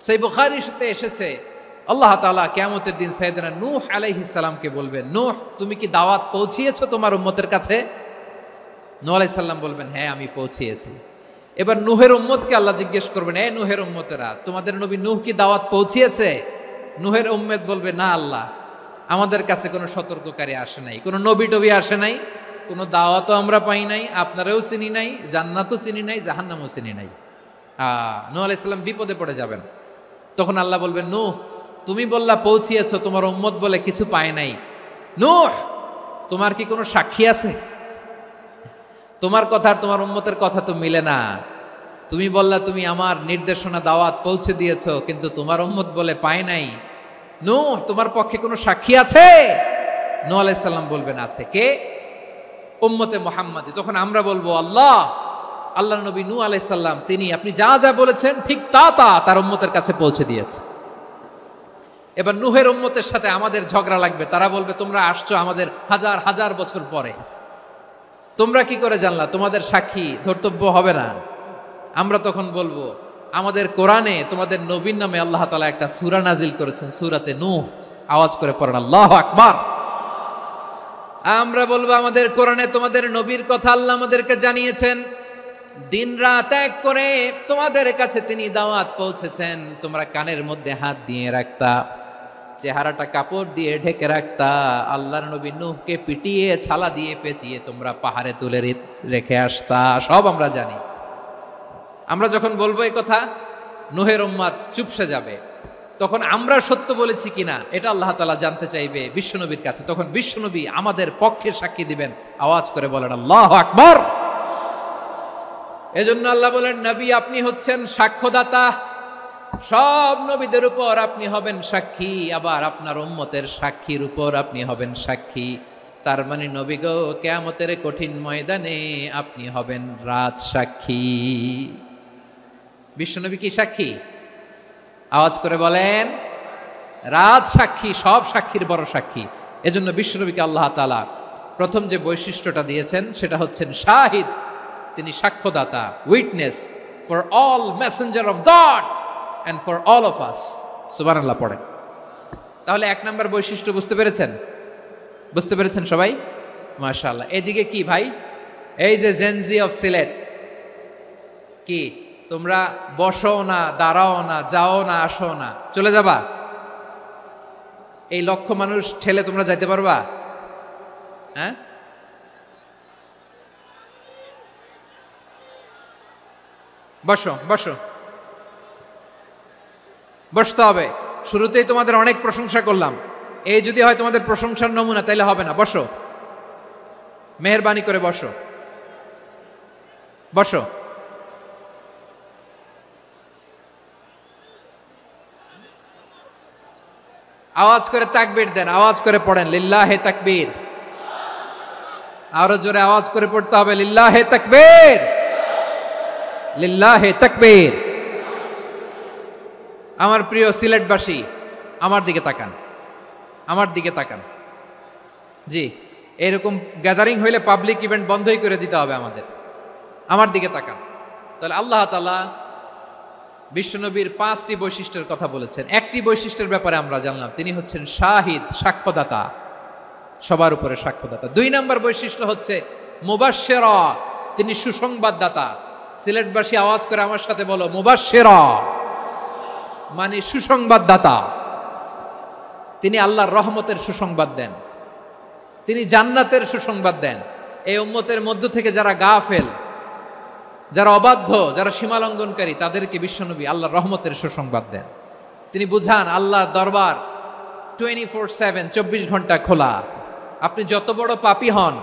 সেই বুখারীতে এসেছে আল্লাহ তাআলা কিয়ামতের দিন সাইয়েদনা নূহ আলাইহিস সালামকে বলবেন, নূহ তুমি কি দাওয়াত পৌঁছিয়েছো তোমার উম্মতের কাছে? নূহ আলাইহিস সালাম বলবেন, হ্যাঁ আমি পৌঁছিয়েছি। এবার নূহের উম্মতকে আল্লাহ জিজ্ঞেস করবেন, এ নূহের উম্মতেরা, তোমাদের নবী নূহ কি দাওয়াত পৌঁছিয়েছে? নূহের উম্মত বলবে, না আল্লাহ, আমাদের কাছে কোনো সতর্ককারী আসে নাই, কোনো নবী টবি আসে নাই, কোনো দাওয়াতও আমরা পাই নাই, আপনারাও চিনি নাই, জান্নাতও চিনি নাই, জাহান্নামও চিনি নাই। নূহ আলাইহিস সালাম বিপদে পড়ে যাবেন। তখন আল্লাহ বলবেন, নূহ তুমি বললা পৌঁছিয়েছো, তোমার উম্মত বলে কিছু পায় নাই। নূহ তোমার কি কোনো সাক্ষী আছে? তোমার কথা আর তোমার উম্মতের কথা তো মিলে না। তুমি বললা তুমি আমার নির্দেশনা দাওয়াত পৌঁছে দিয়েছো, কিন্তু তোমার উম্মত বলে পায় নাই। নূহ তোমার পক্ষে কোনো সাক্ষী আছে? নূহ আলাইহিস সালাম বলবেন আছে। কে? উম্মতে মুহাম্মাদি। তখন আমরা বলবো, আল্লাহ নবী নূহ আলাইহিস সালাম তিনি আপনি যা যা বলেছেন ঠিক তা তার উম্মতের কাছে পৌঁছে দিয়েছে। এবার নূহের উম্মতের সাথে আমাদের ঝগড়া লাগবে। তারা বলবে, তোমরা আসছো আমাদের হাজার হাজার বছর পরে, তোমরা কি করে জানলা? তোমাদের সাক্ষী ধর্তব্য হবে না। আমরা তখন বলবো, আমাদের কোরআনে তোমাদের নবীর নামে আল্লাহ তাআলা একটা সূরা নাজিল করেছেন, সূরাতে নূহ। আওয়াজ করে পড়েন আল্লাহু আকবার। আমরা বলবো, আমাদের কোরআনে তোমাদের নবীর কথা আল্লাহ আমাদেরকে জানিয়েছেন, দিন রাত এক করে তোমাদের কাছে তিনি দাওয়াত পৌঁছেছেন। তোমরা কানের মধ্যে হাত দিয়ে রাখতা, চেহারাটা কাপড় দিয়ে ঢেকে রাখতা, আল্লাহর নবী নূহকে পিটিয়ে ছালা দিয়ে পেঁচিয়ে তোমরা পাহাড়ে তুলে রেখে আসতা। সব আমরা জানি। আমরা যখন বলবো এই কথা, নূহের উম্মত চুপসে যাবে। তখন আমরা সত্য বলেছি কিনা এটা আল্লাহ তাআলা জানতে চাইবে বিশ্বনবীর কাছে। তখন বিশ্বনবী আমাদের পক্ষে সাক্ষী দিবেন। আওয়াজ করে বলেন আল্লাহু আকবার। এজন্য আল্লাহ বলেন, নবী আপনি হচ্ছেন সাক্ষ্যদাতা, সব নবীদের উপর আপনি হবেন সাক্ষী, আবার আপনার উম্মতের সাক্ষীর উপর আপনি হবেন সাক্ষী। তার মানে নবী গো, কিয়ামতের কঠিন ময়দানে আপনি হবেন রাজ সাক্ষী। বিশ্বনবী কি সাক্ষী? আওয়াজ করে বলেন, রাজ সাক্ষী, সব সাক্ষীর বড় সাক্ষী। এজন্য বিশ্বনবীকে আল্লাহ তাআলা প্রথম যে বৈশিষ্ট্যটা দিয়েছেন সেটা হচ্ছেন শাহিদ। তিনি সাক্ষ্যদাতা, witness for all messenger of God and for all of us. সুবহানাল্লাহ পড়েন। তাহলে এক নাম্বার বৈশিষ্ট্য বুঝতে পেরেছেন? বুঝতে পেরেছেন সবাই? মাশাআল্লাহ। এদিকে কি ভাই, এই যে জেনজি অফ সিলেট, কি তোমরা বসো না, দাঁড়াও না, যাও না, আসো না, চলে যাবা? এই লক্ষ মানুষ ঠেলে তোমরা যাইতে পারবা? হ্যাঁ, বসো বসো, বসতে হবে। শুরুতেই তোমাদের অনেক প্রশংসা করলাম, এই যদি হয় তোমাদের প্রশংসার নমুনা, তাইলে হবে না। বসো, মেহেরবানি করে বসো, বসো। আওয়াজ করে তাকবীর দেন, আওয়াজ করে পড়েন লিল্লাহে তাকবীর। আরো জোরে আওয়াজ করে পড়তে হবে, লিল্লাহে তাকবীর, লিল্লাহে তাকবীর। আমার প্রিয় সিলেটবাসী, আমার দিকে তাকান, আমার দিকে তাকান। জি, এরকম গ্যাদারিং হইলে পাবলিক ইভেন্ট বন্ধই করে দিতে হবে আমাদের। আমার দিকে তাকান। তাহলে আল্লাহ তাআলা বিশ্বনবীর 5টি বৈশিষ্ট্যের কথা বলেছেন। একটি বৈশিষ্ট্যের ব্যাপারে আমরা জানলাম, তিনি হচ্ছেন শাহিদ, সাক্ষ্যদাতা, সবার উপরে সাক্ষ্যদাতা। 2 নম্বর বৈশিষ্ট্য হচ্ছে মুবাশশিরা, তিনি সুসংবাদদাতা। সিলেটবাসী আওয়াজ করে আমার সাথে বলো, মুবাশশিরা মানে সুসংবাদদাতা। তিনি আল্লাহর রহমতের সুসংবাদ দেন, তিনি জান্নাতের সুসংবাদ দেন। এই উম্মতের মধ্য থেকে যারা গাফেল, যারা অবাধ্য, যারা সীমালঙ্ঘনকারী, তাদেরকে বিশ্বনবী আল্লাহর রহমতের সুসংবাদ দেন। তিনি বুঝান আল্লাহর দরবার 24/7, 24 ঘন্টা খোলা। আপনি যত বড় পাপী হন,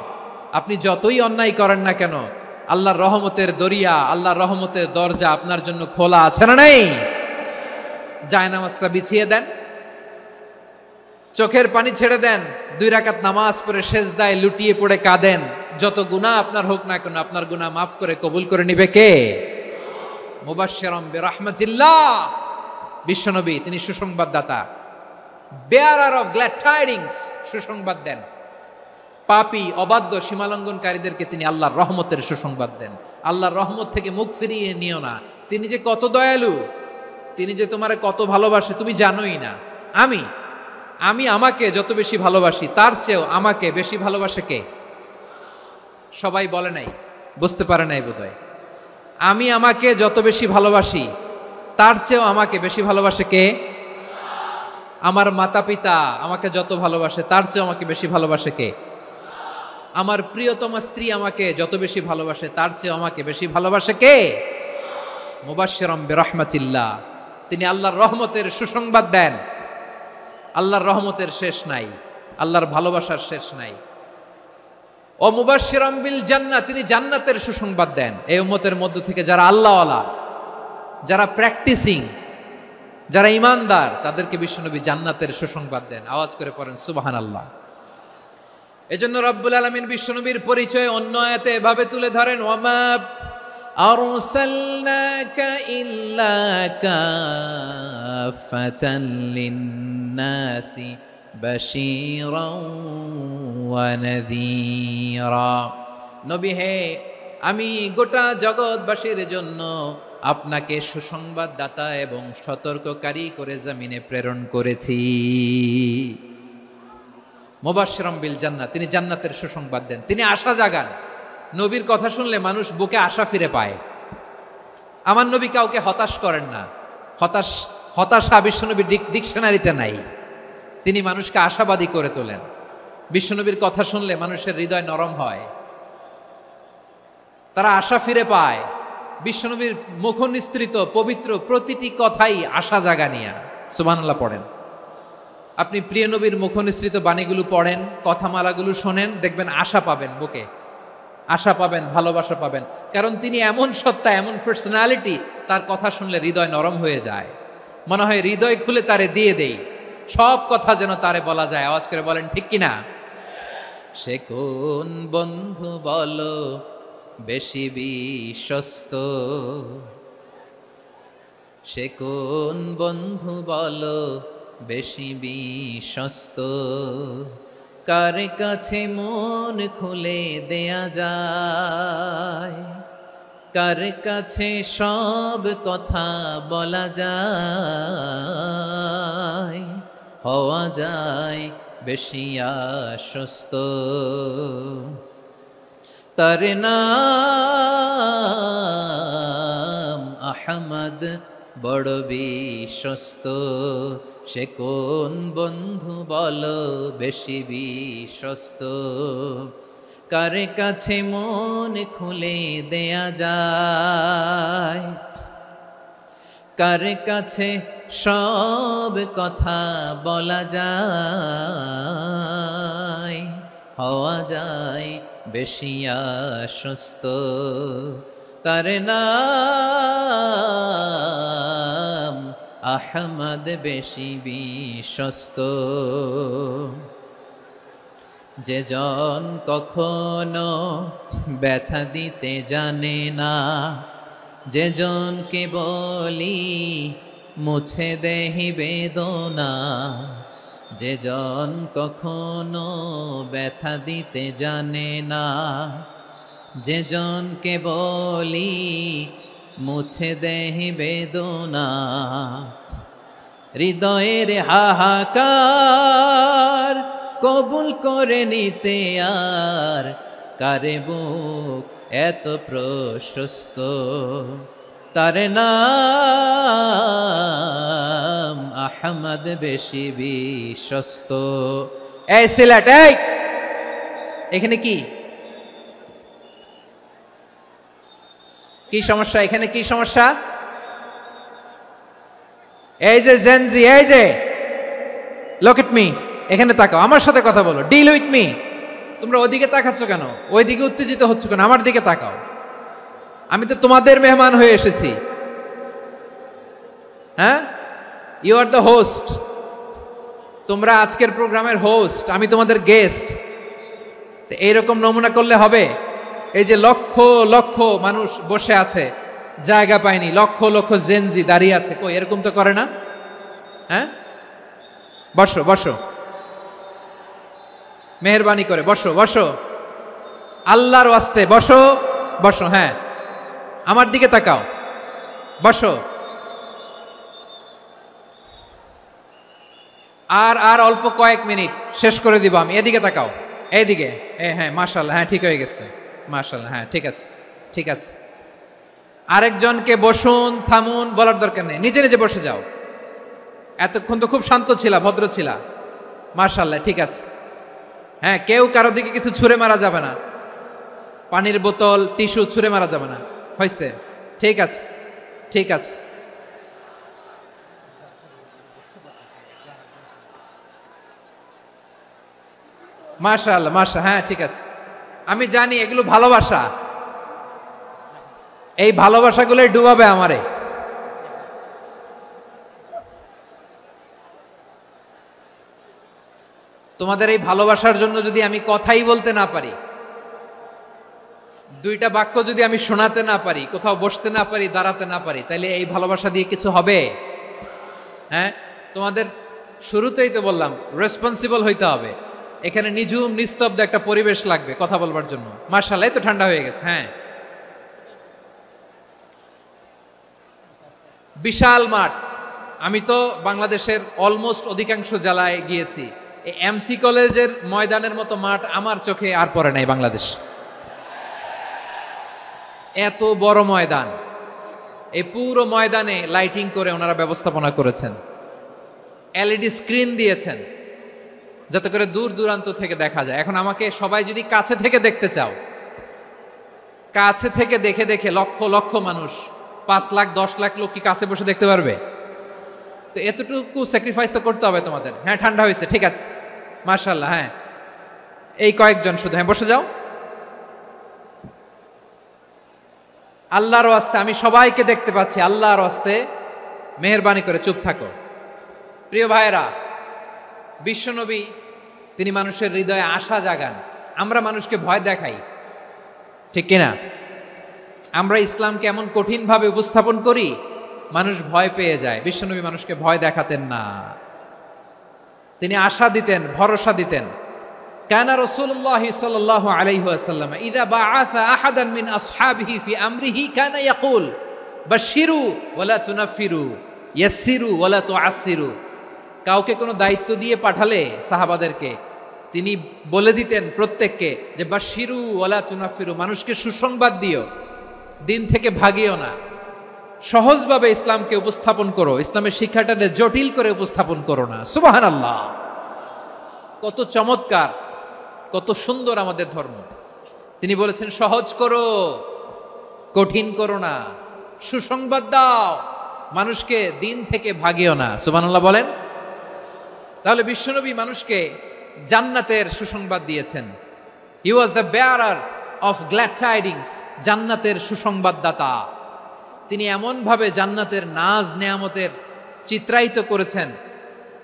আপনি যতই অন্যায় করেন না কেন, আল্লাহর রহমতের দরিয়া, আল্লাহর রহমতের দরজা আপনার জন্য খোলা আছে না নেই? জায়নামাজটা বিছিয়ে দেন, চোখের পানি ছেড়ে দেন, 2 রাকাত নামাজ পড়ে সেজদায় লুটিয়ে পড়ে কাঁদেন। যত গুনাহ আপনার হোক না কেন, আপনার গুনাহ মাফ করে কবুল করে নিবে কে? মুবাশশিরাম বিরাহমাতিল্লাহ। বিশ্বনবী তিনি সুসংবাদদাতা, বেয়ারার অফ গ্ল্যাড টাইডিংস, সুসংবাদ দেন। পাপী, অবাধ্য, সীমালঙ্ঘনকারীদেরকে তিনি আল্লাহর রহমতের সুসংবাদ দেন। আল্লাহর রহমত থেকে মুখ ফিরিয়ে নিও না। তিনি যে কত দয়ালু, তিনি যে তোমারে কত ভালোবাসে তুমি জানোই না। আমি আমি আমাকে যত বেশি ভালোবাসি তার চেয়েও আমাকে বেশি ভালোবাসে কে? সবাই বলে নাই, বুঝতে পারে নাই বোধহয়। আমি আমাকে যত বেশি ভালোবাসি তার চেয়েও আমাকে বেশি ভালোবাসে কে? আমার মাতা পিতা আমাকে যত ভালোবাসে তার চেয়েও আমাকে বেশি ভালোবাসে কে? আমার প্রিয়তমা স্ত্রী আমাকে যত বেশি ভালোবাসে তার চেয়েও আমাকে বেশি ভালোবাসে কে? মুবাশশিরাম বিরহমাতিল্লাহ, তিনি আল্লাহর রহমতের সুসংবাদ দেন। আল্লাহর রহমতের শেষ নাই, আল্লাহর ভালোবাসার শেষ নাই। ও মুবাশশিরাম বিল জান্নাহ, তিনি জান্নাতের সুসংবাদ দেন। এই উম্মতের মধ্য থেকে যারা আল্লাহওয়ালা, যারা প্র্যাকটিসিং, যারা ইমানদার, তাদেরকে বিশ্বনবী জান্নাতের সুসংবাদ দেন। আওয়াজ করে পড়েন সুবহানাল্লাহ। এজন্য রব্বুল আলামিন বিশ্বনবীর পরিচয় অন্য আয়াতে এভাবে তুলে ধরেন, ওয়ামা আরসালনাকা ইল্লা কাফাতান লিন্নাসি বাশীরাও ওয়া নাযীরা। নবী হে, আমি গোটা জগৎবাসীর জন্য আপনাকে সুসংবাদদাতা এবং সতর্ককারী করে জমিনে প্রেরণ করেছি। মুবাশশিরাম বিল জান্নাহ, তিনি জান্নাতের সুসংবাদ দেন, তিনি আশা জাগান। নবীর কথা শুনলে মানুষ বুকে আশা ফিরে পায়। আমার নবী কাউকে হতাশ করেন না। হতাশা বিশ্বনবীর ডিকশনারিতে নাই। তিনি মানুষকে আশাবাদী করে তোলেন। বিশ্বনবীর কথা শুনলে মানুষের হৃদয় নরম হয়, তারা আশা ফিরে পায়। বিশ্বনবীর মুখ নিঃসৃত পবিত্র প্রতিটি কথাই আশা জাগানিয়া। সুবহানাল্লাহ পড়েন। আপনি প্রিয় নবীর মুখ নিঃসৃত বাণীগুলো পড়েন, কথামালাগুলো শোনেন, দেখবেন আশা পাবেন, বুকে আশা পাবেন, ভালোবাসা পাবেন। কারণ তিনি এমন সত্তা, এমন পার্সোনালিটি, তার কথা শুনলে হৃদয় নরম হয়ে যায়। মনে হয় হৃদয় খুলে তারে দিয়ে দেই, সব কথা যেন তারে বলা যায়। আওয়াজ করে বলেন ঠিক কিনা? সে কোন বন্ধু বলো বেশি বিশ্বস্ত, সে কোন বন্ধু বলো বেশি বিশ্বস্ত, কার কাছে মন খুলে দেয়া যায়, কার কাছে সব কথা বলা যায়, হওয়া যায় বেশি আশ্বস্ত। তার নাম আহমদ, বড় বিশ্বস্ত। সে কোন বন্ধু বলো বেশি বিশ্বস্ত, কার কাছে মন খুলে দেয়া যায়, কার কাছে সব কথা বলা যায়, হওয়া যায় বেশি আশ্বস্ত। তার নাম আহমদ, বেশি বিশ্বস্ত। যে জন কখনো ব্যথা দিতে জানে না, যে জনকে বলি মুছে দেহি বেদনা, যে জন কখনো ব্যথা দিতে জানে না, যে জনকে বলি মুছে দেহি বেদনা, হৃদয়ের হাহাকার কবুল করে নিতে আর কারে বুক এত প্রশস্ত। তার নাম আহমদ, বেশি বিশ্বস্ত। এই সিলেট, এই এখানে কি কি সমস্যা? এখানে কি সমস্যা? এই যে জেনজি, এই যে লুক এট মি, এখানে তাকাও, আমার সাথে কথা বলো, ডিল উইথ মি। তোমরা ওইদিকে তাকাচ্ছ কেন? ওইদিকে উত্তেজিত হচ্ছ কেন? আমার দিকে তাকাও। আমি তো তোমাদের মেহমান হয়ে এসেছি। হ্যাঁ, ইউ আর দ্য হোস্ট। তোমরা আজকের প্রোগ্রামের হোস্ট, আমি তোমাদের গেস্ট। তো এইরকম নমুনা করলে হবে? এই যে লক্ষ লক্ষ মানুষ বসে আছে, জায়গা পায়নি, লক্ষ লক্ষ জেনজি দাঁড়িয়ে আছে, কই এরকম তো করে না? হ্যাঁ, বসো বসো, মেহেরবানি করে বসো বসো, আল্লাহর ওয়াস্তে বসো বসো। হ্যাঁ, আমার দিকে তাকাও, বসো। আর আর অল্প কয়েক মিনিট, শেষ করে দিব আমি। এদিকে তাকাও, এইদিকে। হ্যাঁ, মাশাআল্লাহ, হ্যাঁ ঠিক হয়ে গেছে, মাশাআল্লাহ, হ্যাঁ ঠিক আছে, ঠিক আছে। আরেকজনকে বসুন, থামুন বলার দরকার নেই, নিজে নিজে বসে যাও। এতক্ষণ তো খুব শান্ত ছিলা, ভদ্র ছিলা, মাশাআল্লাহ, ঠিক আছে। হ্যাঁ, কেউ কারো দিকে কিছু ছুঁড়ে মারা যাবে না, পানির বোতল, টিস্যু ছুঁড়ে মারা যাবে না। হয়েছে, ঠিক আছে, ঠিক আছে। মাশাআল্লাহ, মাশাআল্লাহ, হ্যাঁ ঠিক আছে। আমি জানি এগুলো ভালোবাসা, এই ভালোবাসাগুলোই ডুবাবে আমারে। তোমাদের এই ভালোবাসার জন্য যদি আমি কথাই বলতে না পারি, দুইটা বাক্য যদি আমি শোনাতে না পারি, কোথাও বসতে না পারি, দাঁড়াতে না পারি, তাইলে এই ভালোবাসা দিয়ে কিছু হবে? হ্যাঁ, তোমাদের শুরুতেই তো বললাম রেসপন্সিবল হইতে হবে। এখানে নিঝুম নিস্তব্ধ একটা পরিবেশ লাগবে কথা বলবার জন্য। মাশাআল্লাহ, তো ঠান্ডা হয়ে গেছে। হ্যাঁ, বিশাল মাঠ। আমি তো বাংলাদেশের অলমোস্ট অধিকাংশ জেলায় গিয়েছি, এই এমসি কলেজের ময়দানের মতো মাঠ আমার চোখে আর পড়ে নাই বাংলাদেশ। এত বড় ময়দান, এই পুরো ময়দানে লাইটিং করে ওনারা ব্যবস্থাপনা করেছেন, এলইডি স্ক্রিন দিয়েছেন যাতে করে দূর দূরান্ত থেকে দেখা যায়। এখন আমাকে সবাই যদি কাছে থেকে দেখতে চাও, কাছে থেকে দেখে দেখে লক্ষ লক্ষ মানুষ, 5 লাখ 10 লাখ লোক কি কাছে বসে দেখতে পারবে? তো এতটুকু স্যাক্রিফাইস তো করতে হবে তোমাদের। হ্যাঁ, ঠান্ডা হয়েছে, ঠিক আছে, মাশাআল্লাহ। হ্যাঁ, এই কয়েকজন শুধু, হ্যাঁ বসে যাও। আল্লাহর ওয়াস্তে আমি সবাইকে দেখতে পাচ্ছি, আল্লাহর ওয়াস্তে মেহেরবানি করে চুপ থাকো। প্রিয় ভাইয়েরা, বিশ্বনবী তিনি মানুষের হৃদয়ে আশা জাগান। আমরা মানুষকে ভয় দেখাই, ঠিক কিনা? আমরা ইসলামকে এমন কঠিনভাবে উপস্থাপন করি, মানুষ ভয় পেয়ে যায়। বিশ্বনবী মানুষকে ভয় দেখাতেন না, তিনি আশা দিতেন, ভরসা দিতেন। কানা রাসূলুল্লাহ সাল্লাল্লাহু আলাইহি ওয়াসাল্লাম ইযা বাআসা আহাদান মিন আসহাবিহি ফি আমরিহি কানা ইয়াকুল বাশশিরু ওয়ালা তুনাফিরু ইয়াসসিরু ওয়ালা তুআসসিরু। কাউকে কোনো দায়িত্ব দিয়ে পাঠালে সাহাবাদেরকে তিনি বলে দিতেন প্রত্যেককে যে বাশশিরু ওয়ালা তুনাফিরু, মানুষকে সুসংবাদ দিও, দিন থেকে ভাগিও না। সহজভাবে ইসলামকে উপস্থাপন করো, ইসলামের শিক্ষাটাকে জটিল করে উপস্থাপন করো না। সুবহানাল্লাহ, কত চমৎকার, কত সুন্দর আমাদের ধর্ম। তিনি বলেছেন সহজ করো, কঠিন করো না, সুসংবাদ দাও, মানুষকে দিন থেকে ভাগিও না। সুবহানাল্লাহ বলেন। তাহলে বিশ্বনবী মানুষকে জান্নাতের সুসংবাদ দিয়েছেন। He was the bearer of glad tidings, জান্নাতের সুসংবাদদাতা। তিনি এমনভাবে জান্নাতের নাজ নেয়ামতের চিত্রায়িত করেছেন,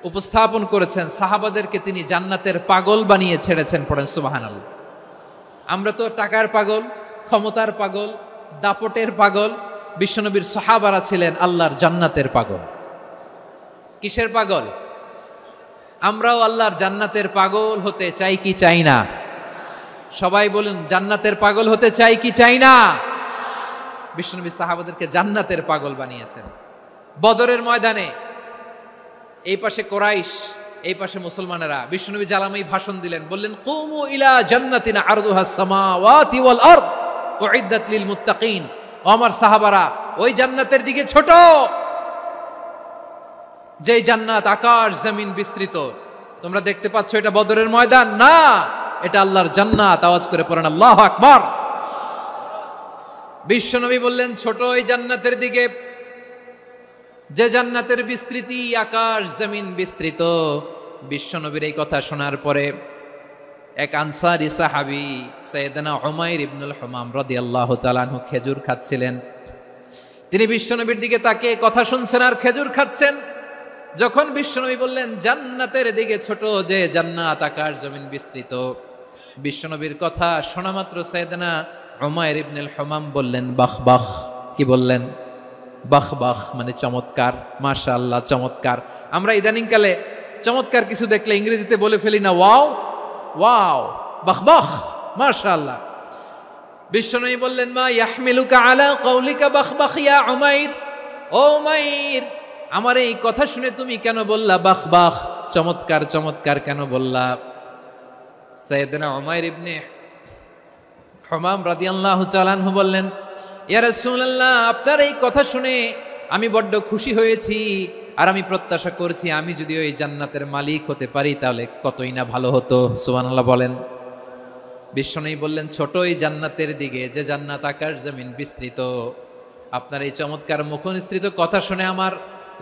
উপস্থাপন করেছেন, সাহাবাদেরকে তিনি জান্নাতের পাগল বানিয়ে ছেড়েছেন। পড়েন সুবহানাল্লাহ। আমরা তো টাকার পাগল, ক্ষমতার পাগল, দাপটের পাগল। বিশ্বনবীর সাহাবারা ছিলেন আল্লাহর জান্নাতের পাগল। কিসের পাগল? আমরাও আল্লাহর জান্নাতের পাগল হতে চাই কি চাই না? সবাই বলুন, জান্নাতের পাগল হতে চাই কি চাই না? বিশ্বনবী সাহাবাদেরকে জান্নাতের পাগল বানিয়েছেন। বদরের ময়দানে এই পাশে কোরাইশ, এই পাশে মুসলমানেরা। বিশ্বনবী জালামাই ভাষণ দিলেন, বললেন কুমু ইলা জান্নাতিন আরদুহাস সামাওয়াতি ওয়াল আরদ উইদ্দাত লিল মুত্তাকিন। ও আমার সাহাবারা, ওই জান্নাতের দিকে ছোট, যেই জান্নাত আকাশ জমিন বিস্তৃত। তোমরা দেখতে পাচ্ছ এটা বদরের ময়দান না, এটা আল্লাহর জান্নাত। আওয়াজ করে পড়েন আল্লাহু আকবার। বিশ্বনবী বললেন ছোট ওই জান্নাতের দিকে, যে জান্নাতের বিস্তৃতি আকাশ জমিন বিস্তৃত। বিশ্বনবীর এই কথা শোনার পরে এক আনসারী সাহাবী সাইয়েদনা উমাইর ইবনুল হুমাম রাদিয়াল্লাহু তাআলা আনহু খেজুর খাচ্ছিলেন। তিনি বিশ্বনবীর দিকে তাকিয়ে কথা শুনছেন আর খেজুর খাচ্ছেন। যখন বিশ্বনবী বললেন জান্নাতের দিকে ছোট, যে জান্নাত আকাশ জমিন বিস্তৃত, বিশ্বনবীর কথা শোনা মাত্র সাইয়েদনা উমাইর ইবনুল হুমাম বললেন বাহ বাহ। কি বললেন? বাহ বাহ, মানে চমৎকার, মাশাআল্লাহ চমৎকার। আমরা ইদানিং কালে চমৎকার কিছু দেখলে ইংরেজিতে বলে ফেলি না ওয়াও ওয়াও, বাহ বাহ, মাশাআল্লাহ। বিশ্বনবী বললেন মা ইয়াহমিলুকা আলা কওলিকা বাহ বাহ ইয়া উমাইর। ও উমাইর, আমার এই কথা শুনে তুমি কেন বললা বাহ বাহ? চমৎকার চমৎকার কেন বললা? সাইয়েদনা উমাইর ইবনে হুমাম রাদিয়াল্লাহু তাআলা আনহু বললেন, ইয়া রাসূলুল্লাহ, আপনার এই কথা শুনে আমি বড্ড খুশি হয়েছি, আর আমি প্রত্যাশা করছি আমি যদি ওই জান্নাতের মালিক হতে পারি তাহলে কতই না ভালো হতো। সুবহানাল্লাহ বলেন। বিশ্বনবী বললেন, ছোট এই জান্নাতের দিকে, যে জান্নাত আকাশ জমিন বিস্তৃত। আপনার এই চমৎকার মুখনিসৃত কথা শুনে আমার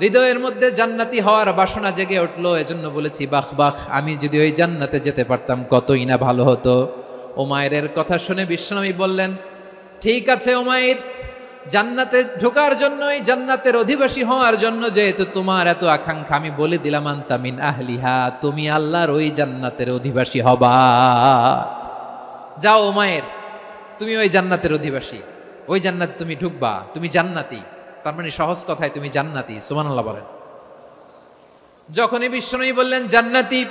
হৃদয়ের মধ্যে জান্নাতি হওয়ার বাসনা জেগে উঠলো, এজন্য বলেছি বাহ বাহ, আমি যদি ওই জান্নাতে যেতে পারতাম কতই না ভালো হতো। উমাইরের কথা শুনে বিশ্বনবী বললেন, ঠিক আছে উমাইর, জান্নাতে ঢোকার জন্য, এই জান্নাতের অধিবাসী হওয়ার জন্য যেহেতু তোমার এত আকাঙ্ক্ষা, আমি বলে দিলাম আনতা মিন আহলিহা, তুমি আল্লাহর ওই জান্নাতের অধিবাসী হবা। যাও উমাইর, তুমি ওই জান্নাতের অধিবাসী, ওই জান্নাতে তুমি ঢুকবা, তুমি জান্নাতি। তার মানে সহজ কথায় তুমি জান্নাতি। সুবহানাল্লাহ বলেন। যখনই বিশ্বনবী বললেন জান্নাতি,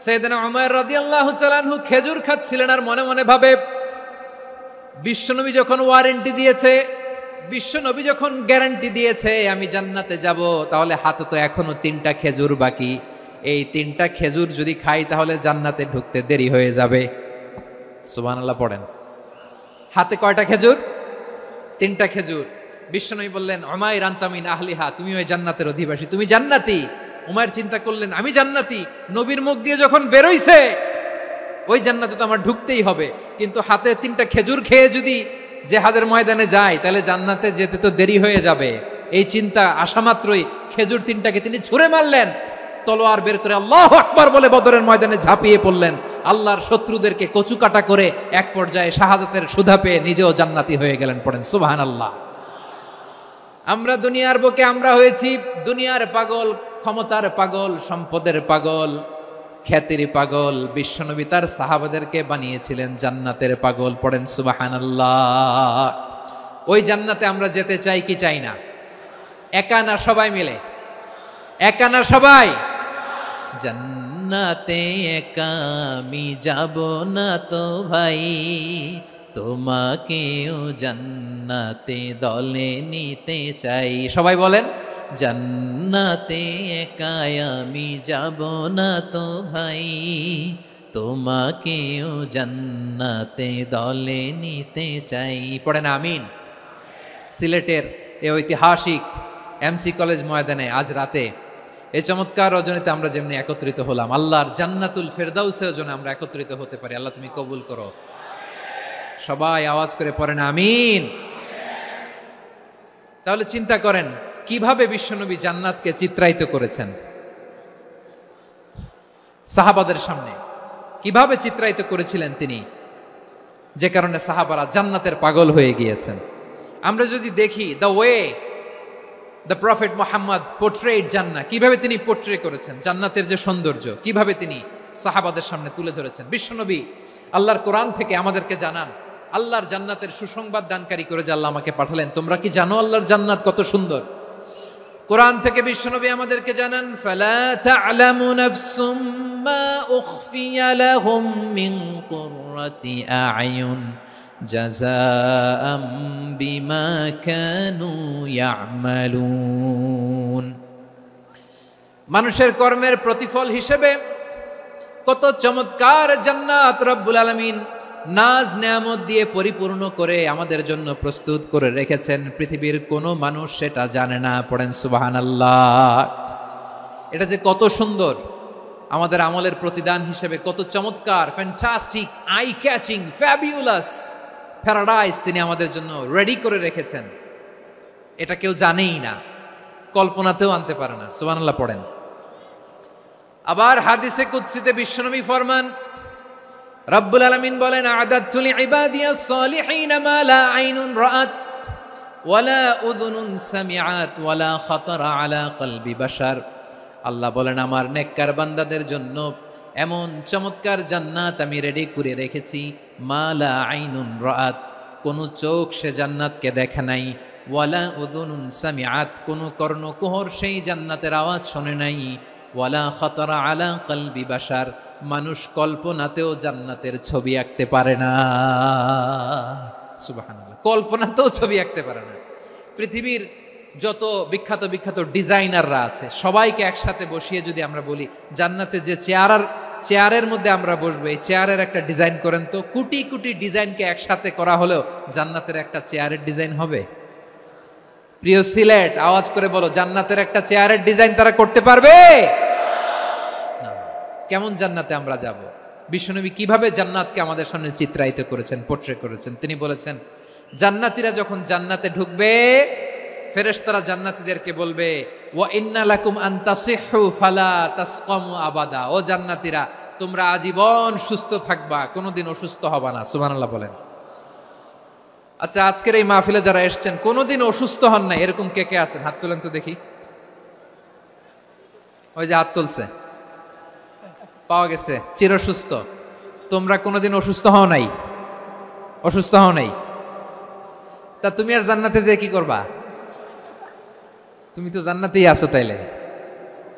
সাইয়েদনা উমাইর রাদিয়াল্লাহু তাআলা আনহু খেজুর খাচ্ছিলেন আর মনে মনে ভাবে, বিশ্বনবী যখন ওয়ারেন্টি দিয়েছে, বিশ্বনবী যখন গ্যারান্টি দিয়েছে আমি জান্নাতে যাব, তাহলে হাতে তো এখনো 3টা খেজুর বাকি। এই 3টা খেজুর যদি খাই তাহলে জান্নাতে ঢুকতে দেরি হয়ে যাবে। সুবহানাল্লাহ পড়েন। হাতে কয়টা খেজুর? 3টা খেজুর। বিশ্বনবী বললেন, উমাইর আনতা মিন আহলিহা, তুমি ওই জান্নাতের অধিবাসী, তুমি জান্নাতি। উমাইর চিন্তা করলেন, আমি জান্নাতি, নবীর মুখ দিয়ে যখন বেরোইছে ওই জান্নাতে তো আমার ঢুকতেই হবে, কিন্তু হাতে 3টা খেজুর খেয়ে যদি জিহাদের ময়দানে যায় তাহলে জান্নাতে যেতে তো দেরি হয়ে যাবে। এই চিন্তা আসা মাত্রই খেজুর 3টাকে তিনি ছুঁড়ে মারলেন, তলোয়ার বের করে আল্লাহু আকবার বলে বদরের ময়দানে ঝাঁপিয়ে পড়লেন। আল্লাহর শত্রুদেরকে কচুকাটা করে এক পর্যায়ে শাহাদাতের সুধা পেয়ে নিজেও জান্নাতি হয়ে গেলেন। পড়েন সুবহানাল্লাহ। আমরা দুনিয়ার বুকে আমরা হয়েছি দুনিয়ার পাগল, ক্ষমতার পাগল, সম্পদের পাগল, খ্যাতির পাগল। বিশ্বনবী তার সাহাবাদেরকে বানিয়েছিলেন জান্নাতের পাগল। পড়েন সুবহানাল্লাহ। ওই জান্নাতে আমরা যেতে চাই কি চাই না? একা না সবাই মিলে? একা না সবাই? জান্নাতে একা আমি যাব না তো ভাই, তোমাকেও জান্নাতে দলে নিতে চাই। সবাই বলেন, জান্নাতে একা আমি যাব না তো ভাই, তোমাকেও জান্নাতে দলে নিতে চাই। পড়েন আমিন। সিলেটের এই ঐতিহাসিক এমসি কলেজ ময়দানে আজ রাতে এই চমৎকার রজনীতে আমরা যেমনি একত্রিত হলাম, আল্লাহর জান্নাতুল ফেরদাউসের জন্য আমরা একত্রিত হতে পারি। আল্লাহ তুমি কবুল করো। সবাই আওয়াজ করে পড়েন আমিন। তাহলে চিন্তা করেন কিভাবে বিশ্বনবী জান্নাতকে চিত্রায়িত করেছেন সাহাবাদের সামনে, কিভাবে চিত্রায়িত করেছিলেন তিনি, যে কারণে সাহাবারা জান্নাতের পাগল হয়ে গিয়েছেন। আমরা যদি দেখি the way the prophet Muhammad portrait জান্নাত, কিভাবে তিনি পোর্ট্রে করেছেন জান্নাতের যে সৌন্দর্য, কিভাবে তিনি সাহাবাদের সামনে তুলে ধরেছেন। বিশ্বনবী আল্লাহর কোরআন থেকে আমাদেরকে জানান, আল্লাহর জান্নাতের সুসংবাদ দানকারী করে যে আল্লাহ আমাকে পাঠালেন, তোমরা কি জানো আল্লাহর জান্নাত কত সুন্দর? কোরআন থেকে বিশ্বনবী আমাদেরকে জানান, ফালা তা'লামু নাফসুম মা উখফিয়া লাহুম মিন কুররাতি আ'য়ুন জাযাআম বিমা কানু ইয়া'মালুন। মানুষের কর্মের প্রতিফল হিসেবে কত চমৎকার জান্নাত রব্বুল আলামিন নাজ নেয়ামত দিয়ে পরিপূর্ণ করে আমাদের জন্য প্রস্তুত করে রেখেছেন। পৃথিবীর কোনো মানুষ সেটা জানে না। পড়েন সুবহানাল্লাহ। এটা যে কত সুন্দর, আমাদের আমলের প্রতিদান হিসেবে কত চমৎকার, fantastic, eye catching, fabulous paradise তিনি আমাদের জন্য রেডি করে রেখেছেন। এটা কেউ জানেই না, কল্পনাতেও আনতে পারে না। সুবহানাল্লাহ পড়েন। আবার হাদিসে কুদসিতে বিশ্বনবী ফরমান, রব্বুল আলামিন বলেন, আ'দাতু লিইবাদিয়াস সালিহিনা মা লা আইনুন রাআত ওয়ালা উযুনুন সামিআত ওয়ালা খাতারা আলা কলবি বাশার। আল্লাহ বলেন, আমার নেককার বান্দাদের জন্য এমন চমৎকার জান্নাত আমি রেডি করে রেখেছি, মা লা আইনুন রাআত, কোন চোখ সে জান্নাতকে দেখে নাই, ওয়ালা উযুনুন সামিআত, কোন কর্ণকুহর সেই জান্নাতের আওয়াজ শোনে নাই, ওয়ালা খাতারা আলা কলবি বাশার, মানুষ কল্পনাতেও জান্নাতের ছবি আঁকতে পারে না। সুবহানাল্লাহ, কল্পনাতেও ছবি আঁকতে পারে না। পৃথিবীর যত বিখ্যাত বিখ্যাত ডিজাইনাররা আছে সবাইকে একসাথে বসিয়ে যদি আমরা বলি জান্নাতে যে চেয়ারের মধ্যে আমরা বসবো, এই চেয়ারের একটা ডিজাইন করেন তো, কোটি কোটি ডিজাইনকে একসাথে করা হলেও জান্নাতের একটা চেয়ারের ডিজাইন হবে? প্রিয় সিলেট, আওয়াজ করে বলো, জান্নাতের একটা চেয়ারের ডিজাইন তারা করতে পারবে না। কেমন জান্নাতে আমরা যাব? বিশ্বনবী কিভাবে জান্নাতকে আমাদের সামনে চিত্রায়িত করেছেন, পোট্রে করেছেন? তিনি বলেছেন, জান্নাতীরা যখন জান্নাতে ঢুকবে, ফেরেশতারা জান্নাতীদেরকে বলবে, ওয়া ইন্না লাকুম আন তাসিহু ফালা তাসকামু আবাদা। ও জান্নাতীরা, তোমরা আজীবন সুস্থ থাকবা, কোনোদিন অসুস্থ হবা না। সুবহানাল্লাহ বলেন। আচ্ছা, আজকের এই মাহফিলে যারা এসেছেন কোনোদিন অসুস্থ হন না, এরকম কে কে আছেন? হাত তুলেন তো দেখি। ওই যে হাত তুলছে, পাওয়া গেছে, চিরসুস্থ। তোমরা কোনোদিন অসুস্থ হও নাই? অসুস্থ হও নাই? তা তুমি আর জান্নাতে যে কি করবা? তুমি তো জান্নাতেই আছো তাইলে।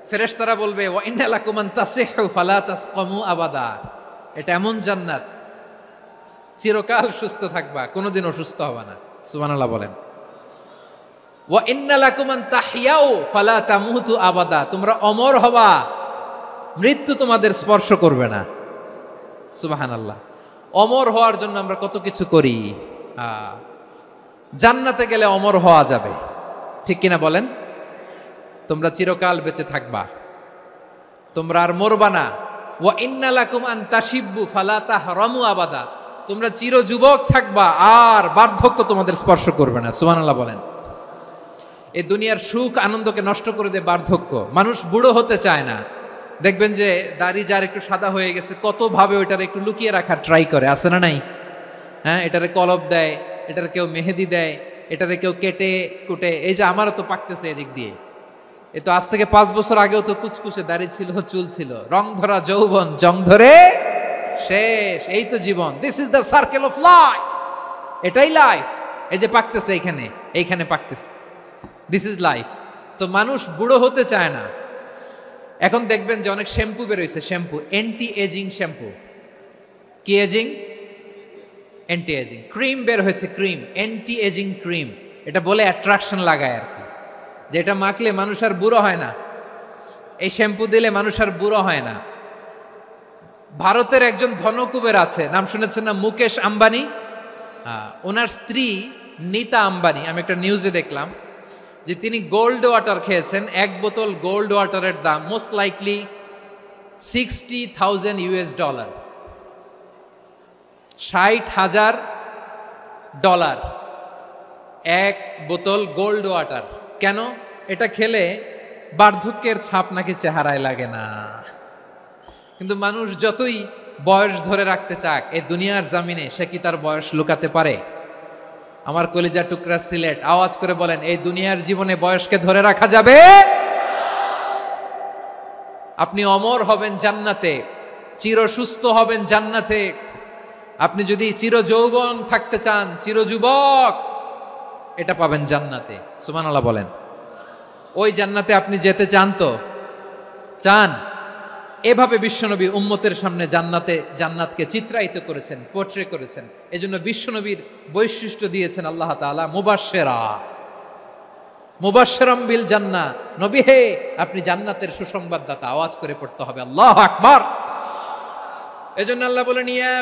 ফেরেশতারা বলবে, ওয়া ইন্না লাকুম আন তাসিহু ফালা তাসকামু আবাদা। এটা এমন জান্নাত, চিরকাল সুস্থ থাকবা, কোনোদিন অসুস্থ হবা না। সুবহানাল্লাহ বলেন। ওয়া ইন্না লাকুম আন তাহইয়াউ ফালা তামুতু আবাদা। তোমরা অমর হবা, মৃত্যু তোমাদের স্পর্শ করবে না। সুবহানাল্লাহ। অমর হওয়ার জন্য আমরা কত কিছু করি। জান্নাতে গেলে অমর হওয়া যাবে, ঠিক কিনা বলেন? তোমরা চিরকাল বেঁচে থাকবা, তোমরা আর মরবা না। ওয়া ইন্না লাকুম আন তাশিব্বু ফালা তাহরামু আবাদা। তোমরা চির যুবক থাকবা, আর বার্ধক্য তোমাদের স্পর্শ করবে না। সুবহানাল্লাহ বলেন। এই দুনিয়ার সুখ আনন্দকে নষ্ট করে দেয় বার্ধক্য। মানুষ বুড়ো হতে চায় না। দেখবেন যে দাড়ি যার একটু সাদা হয়ে গেছে, কত ভাবে ওইটার একটু লুকিয়ে রাখার ট্রাই করে, আছে না নাই? হ্যাঁ, এটারে কলপ দেয়, এটার কেউ মেহেদি দেয়, এটারে কেউ কেটে কুটে। এই যে আমারও তো পাকতেছে এদিক দিয়ে, এ তো আজ থেকে 5 বছর আগেও তো কুচকুচে দাড়ি ছিল, চুল ছিল, রং ধরা যৌবন, জং ধরে শেষ। এই তো জীবন। This is the circle of life. এটাই লাইফ। এই যে পাকতেছে এইখানে, এইখানে পাকতেছে, দিস ইজ লাইফ। তো মানুষ বুড়ো হতে চায় না। এখন দেখবেন যে অনেক শ্যাম্পু বেরোইছে, শ্যাম্পু, অ্যান্টি এজিং শ্যাম্পু। কি এজিং? Anti aging. ক্রিম বের হয়েছে, ক্রিম, অ্যান্টি এজিং ক্রিম। এটা বলে অ্যাট্রাকশন লাগায় আর কি, যে এটা মাখলে মানুষ আর বুড়ো হয় না, এই শ্যাম্পু দিলে মানুষ আর বুড়ো হয় না। ভারতের একজন ধনকুবের আছে, নাম শুনেছেন না? মুকেশ আম্বানি। ওনার স্ত্রী নীতা আম্বানি, আমি একটা নিউজে দেখলাম যে তিনি গোল্ড ওয়াটার খেয়েছেন। 1 বোতল গোল্ড ওয়াটারের দাম মোস্ট লাইকলি $60,000 $60,000 1 বোতল গোল্ড ওয়াটার। কেন? এটা খেলে বার্ধক্যের ছাপ নাকি চেহারায় লাগে না। কিন্তু মানুষ যতই বয়স ধরে রাখতে চাক এই দুনিয়ার জামিনে, সে কি তার বয়স লুকাতে পারে? আমার কলিজা টুকরা সিলেট, আওয়াজ করে বলেন, এই দুনিয়ার জীবনে বয়সকে ধরে রাখা যাবে? আপনি অমর হবেন জান্নাতে, চির সুস্থ হবেন জান্নাতে। আপনি যদি চির যৌবন থাকতে চান, চির যুবক, এটা পাবেন জান্নাতে। সুবহানাল্লাহ বলেন। ওই জান্নাতে আপনি যেতে চান তো? চান? এভাবে বিশ্বনবী উম্মতের সামনে জান্নাতকে চিত্রায়িত করেছেন, পোট্রে করেছেন। এজন্য বিশ্বনবীর বৈশিষ্ট্য দিয়েছেন আল্লাহ তাআলা মুবাশশিরাম বিল জান্নাহ। নবী হে, আপনি জান্নাতের সুসংবাদদাতা। আওয়াজ করে পড়তে হবে আল্লাহু আকবার। এজন্য আল্লাহ বলেন, ইয়া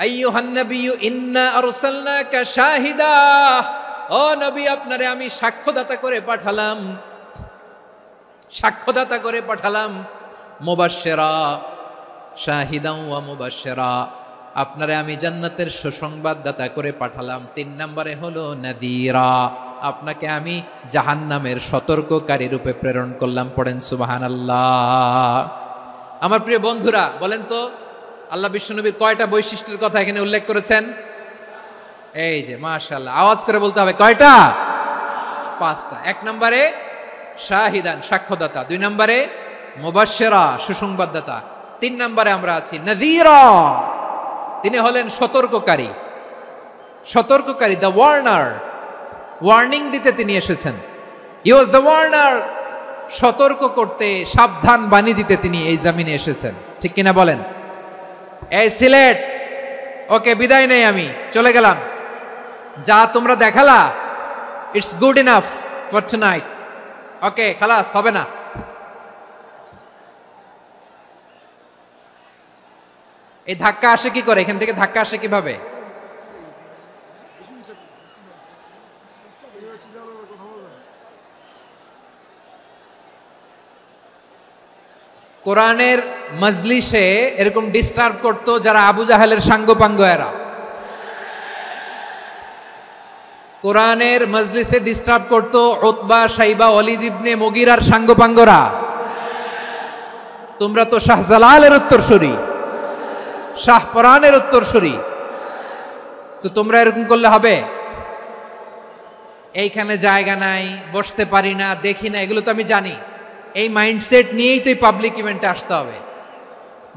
আইয়ুহান নাবিয়্যু ইন্না আরসালনাকা শাহিদা। ও নবী, আপনারে আমি সাক্ষ্যদাতা করে পাঠালাম, সাক্ষ্যদাতা করে পাঠালাম। মুবাশশিরা, শাহিদান ওয়া মুবাশশিরা, আপনারে আমি জান্নাতের সুসংবাদদাতা করে পাঠালাম। 3 নম্বরে হলো নাযীরা, আপনাকে আমি জাহান্নামের সতর্ককারী রূপে প্রেরণ করলাম। পড়েন সুবহানাল্লাহ। আমার প্রিয় বন্ধুরা, বলেন তো আল্লাহ বিশ্বনবীর কয়টা বৈশিষ্ট্যের কথা এখানে উল্লেখ করেছেন? এই যে মাশাআল্লাহ, আওয়াজ করে বলতে হবে, কয়টা? 5টা। 1 নম্বরে শাহিদান, সাক্ষ্যদাতা। 2 নম্বরে মুবাশশিরা, সুসংবাদদাতা। 3 নম্বরে আমরা আছি নাযীরা, তিনি হলেন সতর্ককারী। সতর্ককারী, দ্য ওয়ার্নার, ওয়ার্নিং দিতে তিনি এসেছেন। হি ওয়াজ দ্য ওয়ার্নার, সতর্ক করতে, সাবধান বাণী দিতে তিনি এই জমিনে এসেছেন। ঠিক কিনা বলেন? এই সিলেট, ওকে বিদায় নেই, আমি চলে গেলাম। যা তোমরা দেখালা, it's good enough. For tonight. Okay, খালাস, হবে না। এই ধাক্কা আসে কি করে? এখান থেকে ধাক্কা আসে কিভাবে? কোরআনের মজলিসে এরকম ডিস্টার্ব করতো যারা আবু জাহেলের সাঙ্গপাঙ্গ এরা। কোরআনের মজলিসে ডিস্টার্ব করতো উতবা, শাইবা, ওয়ালিদ ইবনে মুগীরার সাঙ্গপাঙ্গরা। তোমরা তো শাহজালালের উত্তরসূরি, শাহপরানের উত্তরসূরি, তো তোমরা এরকম করলে হবে? এইখানে জায়গা নাই, বসতে পারি না, দেখি না, এগুলো তো আমি জানি। এই মাইন্ডসেট নিয়েই তো এই পাবলিক ইভেন্টে আসতে হবে।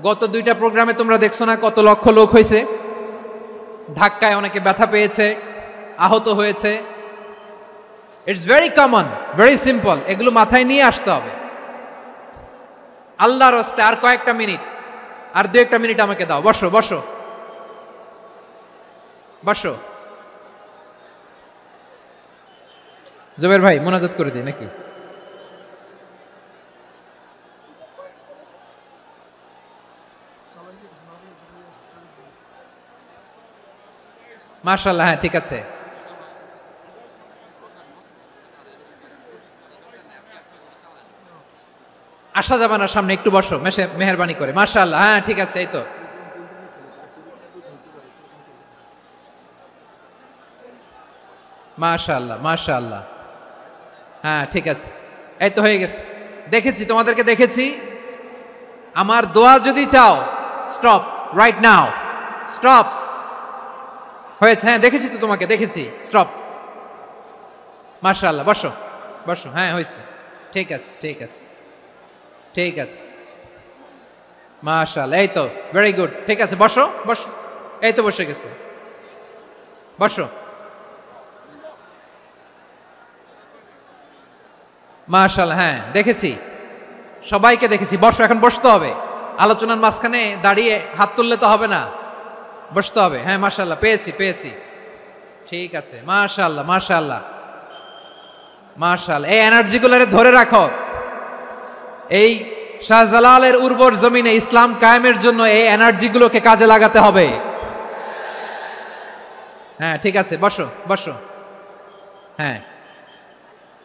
গত 2টা প্রোগ্রামে তোমরা দেখছো না কত লক্ষ লোক হয়েছে? ধাক্কায় অনেকে ব্যথা পেয়েছে, আহত হয়েছে। It's very common, very simple. এগুলো মাথায় নিয়ে আসতে হবে। আল্লাহর রাস্তায় আর কয়েকটা মিনিট, আর 2-1টা মিনিট আমাকে দাও। বসো বসো বসো। জুবের ভাই মোনাজাত করে দিই নাকি? মাশাআল্লাহ, হ্যাঁ ঠিক আছে। আসা যাবে না সামনে, একটু বসো মেহেরবানি করে। মাশাআল্লাহ, হ্যাঁ ঠিক আছে। এই তো মাশাআল্লাহ মাশাআল্লাহ, হ্যাঁ ঠিক আছে। এই তো হয়ে গেছে। দেখেছি, তোমাদেরকে দেখেছি। আমার দোয়া যদি চাও, স্টপ রাইট নাও, স্টপ। হয়েছে, হ্যাঁ দেখেছি তো তোমাকে, দেখেছি। স্টপ। মাশাআল্লাহ, বসো বসো। হ্যাঁ হয়েছে, ঠিক আছে ঠিক আছে ঠিক আছে। মাশাআল্লাহ, এই তো ভেরি গুড। ঠিক আছে, বসো বসো। এই তো বসে গেছে, বসো। মাশাআল্লাহ, হ্যাঁ দেখেছি, সবাইকে দেখেছি। বসো, এখন বসতে হবে। আলোচনার মাঝখানে দাঁড়িয়ে হাত তুললে তো হবে না, বসতে হবে। হ্যাঁ মাশাআল্লাহ, পেয়েছি পেয়েছি। ঠিক আছে, মাশাআল্লাহ মাশাআল্লাহ মাশাআল্লাহ। এই এনার্জিগুলোরে ধরে রাখো। এই শাহজালালের উর্বর জমিনে ইসলাম কায়েমের জন্য এই এনার্জিগুলোকে কাজে লাগাতে হবে। হ্যাঁ ঠিক আছে, বসো বসো। হ্যাঁ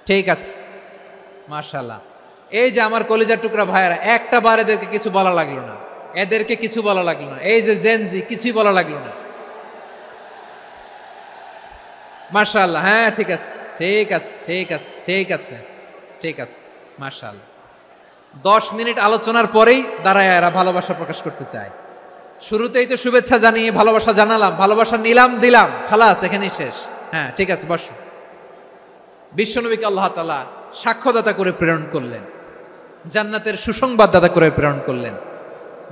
ঠিক আছে, মাশাআল্লাহ। এই যে আমার কলিজার টুকরা ভাইয়েরা, একটা বার এদেরকে কিছু বলা লাগলো না, এদেরকে কিছু বলা লাগলো না। এই যে জেনজি, কিছুই বলা লাগলো না। মাশাআল্লাহ, হ্যাঁ ঠিক আছে ঠিক আছে ঠিক আছে ঠিক আছে ঠিক আছে। মাশাআল্লাহ। 10 মিনিট আলোচনার পরেই দাঁড়ায় এরা ভালোবাসা প্রকাশ করতে চায়। শুরুতেই তো শুভেচ্ছা জানিয়ে ভালোবাসা জানালাম, ভালোবাসা নিলাম, দিলাম, খালাস, এখানেই শেষ। হ্যাঁ ঠিক আছে, বসো। বিশ্বনবীকে আল্লাহ তাআলা সাক্ষ্যদাতা করে প্রেরণ করলেন, জান্নাতের সুসংবাদদাতা করে প্রেরণ করলেন,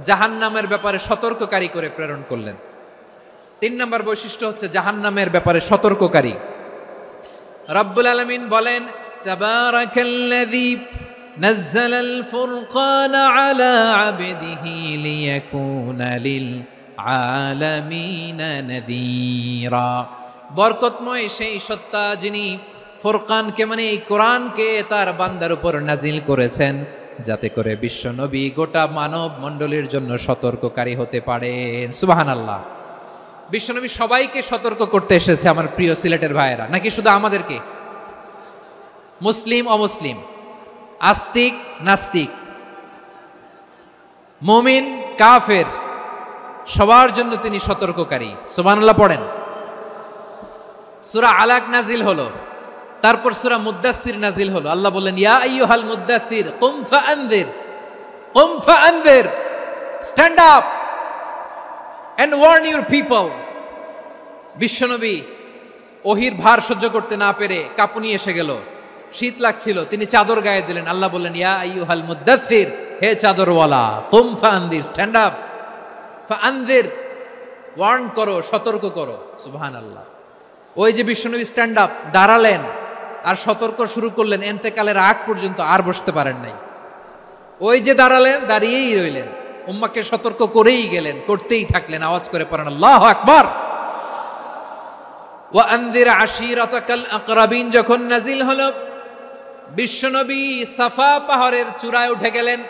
জাহান্নামের ব্যাপারে সতর্ককারী করে প্রেরণ করলেন। 3 নম্বর বৈশিষ্ট্য হচ্ছে জাহান্নামের ব্যাপারে সতর্ককারী। রব্বুল আলামিন বলেন, তাবারাকাল্লাযী নাযালাল ফুরকানা আলা আবদিহি লিয়াকুনা লিল আলামিনা নাযীরা। বরকতময় সেই সত্তা যিনি ফুরকানকে, মানে এই কোরআনকে তার বান্দার উপর নাজিল করেছেন, যাতে করে বিশ্ব নবী গোটা মানব মণ্ডলীর জন্য সতর্ককারী হতে পারেন। সুবহানাল্লাহ। বিশ্বনবী সবাইকে সতর্ক করতে এসেছে, আমার প্রিয় সিলেটের ভাইয়েরা। নাকি শুধু আমাদেরকে? মুসলিম অমুসলিম, আস্তিক নাস্তিক, মুমিন কাফের, সবার জন্য তিনি সতর্ককারী। সুবহানাল্লাহ পড়েন। সূরা আলাক নাজিল হলো, তারপর সূরা মুদ্দাসসির নাজিল হলো। আল্লাহ বললেন, ইয়া আইয়ুহাল মুদ্দাসসির কুম ফাআনযির, কুম ফাআনযির, stand up and warn your people. বিশ্বনবী ওহির ভার সহ্য করতে না পেরে কাঁপুনি এসে গেল, শীত লাগছিল, তিনি চাদর গায়ে দিলেন। আল্লাহ বললেন, ইয়া আইয়ুহাল মুদ্দাসসির, হে চাদরওয়ালা, কুম ফাআনযির, স্ট্যান্ড আপ, ফাআনযির, ওয়ার্ন করো, সতর্ক করো। সুবহানাল্লাহ। ওই যে বিশ্বনবী স্ট্যান্ড আপ, দাঁড়ালেন আর সতর্ক শুরু করলেন, এন্তেকালের আগ পর্যন্ত আর বসতে পারেন নাই। ওই যে দাঁড়ালেন, দাঁড়িয়েই রইলেন, উম্মাকে সতর্ক করেই গেলেন, করতেই থাকলেন। আওয়াজ করে পড়েন আল্লাহু আকবার। ওয়া আনযির আশীরাতাকাল আকরাবিন যখন নাজিল হলো, বিশ্বনবী সাফা পাহাড়ের চূড়ায় উঠে গেলেন,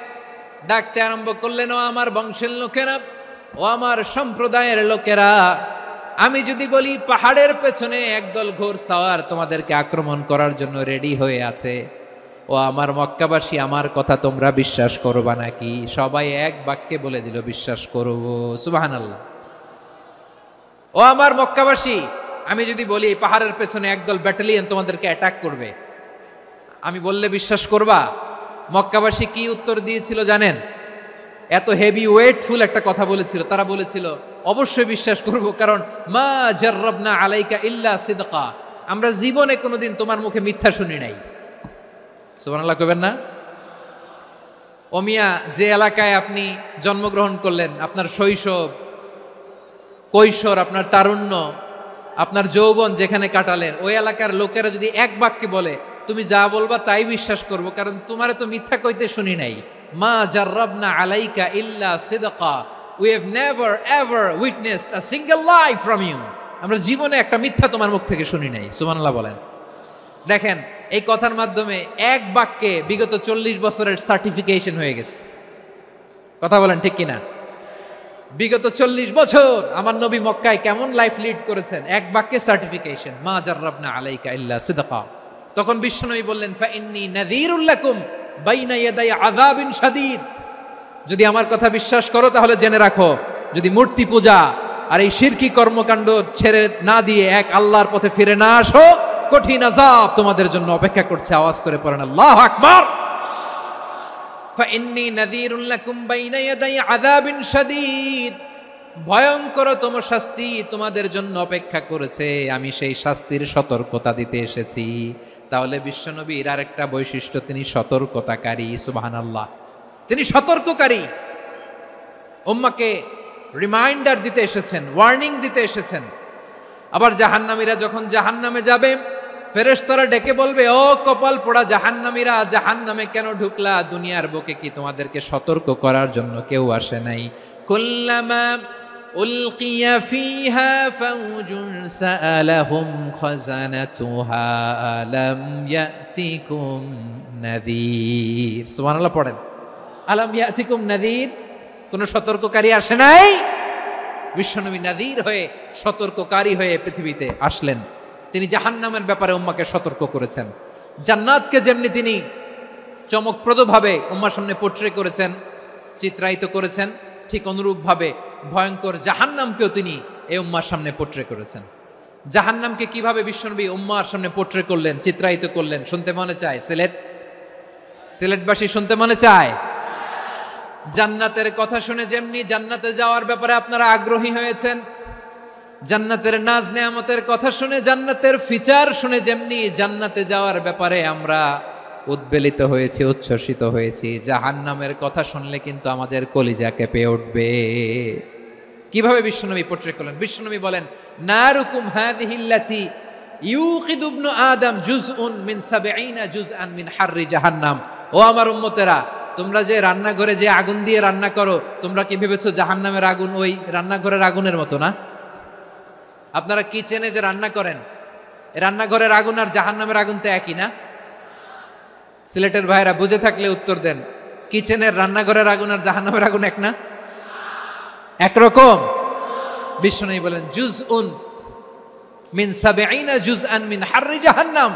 ডাকতে আরম্ভ করলেন, ও আমার বংশের লোকেরা, ও আমার সম্প্রদায়ের লোকেরা, আমি যদি বলি পাহাড়ের পেছনে একদল ঘোড়সাওয়ার তোমাদেরকে আক্রমণ করার জন্য রেডি হয়ে আছে, ও আমার মক্কাবাসী, আমার কথা তোমরা বিশ্বাস করবা নাকি? সবাই এক বাক্যে বলে দিল, বিশ্বাস করব। সুবহানাল্লাহ। ও আমার মক্কাবাসী, আমি যদি বলি পাহাড়ের পেছনে একদল ব্যাটালিয়ন তোমাদেরকে অ্যাটাক করবে, আমি বললে বিশ্বাস করবা? মক্কাবাসী কি উত্তর দিয়েছিল জানেন? এত হেভি ওয়েটফুল একটা কথা বলেছিল। তারা বলেছিল, অবশ্যই বিশ্বাস করব, কারণ মা জাররাবনা আলাইকা ইল্লা সিদকা, আমরা জীবনে কোনোদিন তোমার মুখে মিথ্যা শুনি নাই। সুবহানাল্লাহ কইবেন না? ও মিয়া, যে এলাকায় আপনি জন্মগ্রহণ করলেন, আপনার শৈশব, কৈশোর, আপনার তারুণ্য, আপনার যৌবন যেখানে কাটালেন, ওই এলাকার লোকেরা যদি এক বাক্যে বলে তুমি যা বলবা তাই বিশ্বাস করব, কারণ তোমারে তো মিথ্যা কইতে শুনি নাই। মা জাররাবনা আলাইকা ইল্লা সিদকা, we have never ever witnessed a single lie from you, আমরা জীবনে একটা মিথ্যা তোমার মুখ থেকে শুনি নাই। সুবহানাল্লাহ বলেন। দেখেন, এই কথার মাধ্যমে এক বাক্যে বিগত 40 বছরের সার্টিফিকেশন হয়ে গেছে। কথা বলেন ঠিক কিনা? বিগত 40 বছর আমার নবী মক্কায় কেমন লাইফ লিড করেছেন, এক বাক্যে সার্টিফিকেশন, মা জাররাবনা আলাইকা ইল্লা সিদকা। তখন বিশ্বনবী বললেন, ফাইন্নী নাযীরুল লাকুম বাইনা ইয়াদাই আযাবিন শাদীদ, যদি আমার কথা বিশ্বাস করো তাহলে জেনে রাখো, যদি মূর্তি পূজা আর এই শিরকি কর্মকাণ্ড ছেড়ে না দিয়ে এক আল্লাহর পথে ফিরে না আসো, কঠিন আযাব তোমাদের জন্য অপেক্ষা করছে। আওয়াজ করে পড়েন আল্লাহু আকবার। ফাইন্নী নাযীরুল লাকুম বাইনা ইয়াদাই আযাবিন শাদীদ, ভয়ঙ্করতম শাস্তি তোমাদের জন্য অপেক্ষা করেছে, আমি সেই শাস্তির সতর্কতা দিতে এসেছি। তাহলে বিশ্বনবীর আরেকটা বৈশিষ্ট্য, তিনি সতর্কতাকারী। সুবহানাল্লাহ, তিনি সতর্ককারী। উম্মাকে রিমাইন্ডার দিতে এসেছেন, ওয়ার্নিং দিতে এসেছেন। আবার জাহান্নামীরা যখন জাহান্নামে যাবে, ফেরেশতারা ডেকে বলবে, ও কপাল পোড়া জাহান্নামীরা, জাহান্নামে কেন ঢুকলা? দুনিয়ার বুকে কি তোমাদেরকে সতর্ক করার জন্য কেউ আসে নাই? কুল্লামা উলকিয়া ফিহা ফাউজুন সাআলাহুম খাযানাতুহা আলাম ইয়াতিকুম নাযীর। সুবহানাল্লাহ পড়েন, আলাম ইয়াতিকুম নাযীর, কোন সতর্ককারী আসে নাই? বিশ্বনবী নাযীর হয়ে, সতর্ককারী হয়ে পৃথিবীতে আসলেন। তিনি জাহান্নামের ব্যাপারে উম্মাকে সতর্ক করেছেন। জান্নাতকে যেমনি তিনি চমকপ্রদভাবে উম্মার সামনে পোট্রে করেছেন, চিত্রায়িত করেছেন, ঠিক অনুরূপভাবে ভয়ঙ্কর জাহান্নামকেও তিনি এই উম্মার সামনে পোট্রে করেছেন। জাহান্নামকে কিভাবে বিশ্বনবী উম্মার সামনে পোট্রে করলেন, চিত্রায়িত করলেন, শুনতে মনে চায়? সিলেটবাসী শুনতে মনে চায়? জান্নাতের কথা শুনে যেমনি জান্নাতে যাওয়ার ব্যাপারে আপনারা আগ্রহী হয়েছেন, জান্নাতের নাজ নেয়ামতের কথা শুনে, জান্নাতের ফিচার শুনে যেমনি জান্নাতে যাওয়ার ব্যাপারে আমরা উদ্বেলিত হয়েছি, উচ্ছ্বসিত হয়েছি, জাহান্নামের কথা শুনলে কিন্তু আমাদের কলিজা কেঁপে উঠবে। কিভাবে বিশ্বনবী পোট্রে করলেন? বিশ্বনবী বলেন, নারুকুম হাযিহিল্লাতী ইউকিদু ইবনু আদম জুজউন মিন ৭০ জুজআন মিন হাররি জাহান্নাম। ও আমার উম্মতেরা, তোমরা যে রান্নাঘরে যে আগুন দিয়ে রান্না করো, তোমরা কি ভেবেছো জাহান্নামের আগুন ওই রান্নাঘরের আগুনের মতো না? আপনারা কিচেনে যে রান্না করেন, রান্নাঘরের আগুন আর জাহান্নামের আগুন তো একই না? সিলেটের ভাইরা বুঝে থাকলে উত্তর দেন, কিচেনের রান্নাঘরের আগুন আর জাহান্নামের আগুন এক না? একরকম? বিশ্বনবী বলেন, জুজউন মিন ৭০ জুজআন মিন হাররি জাহান্নাম,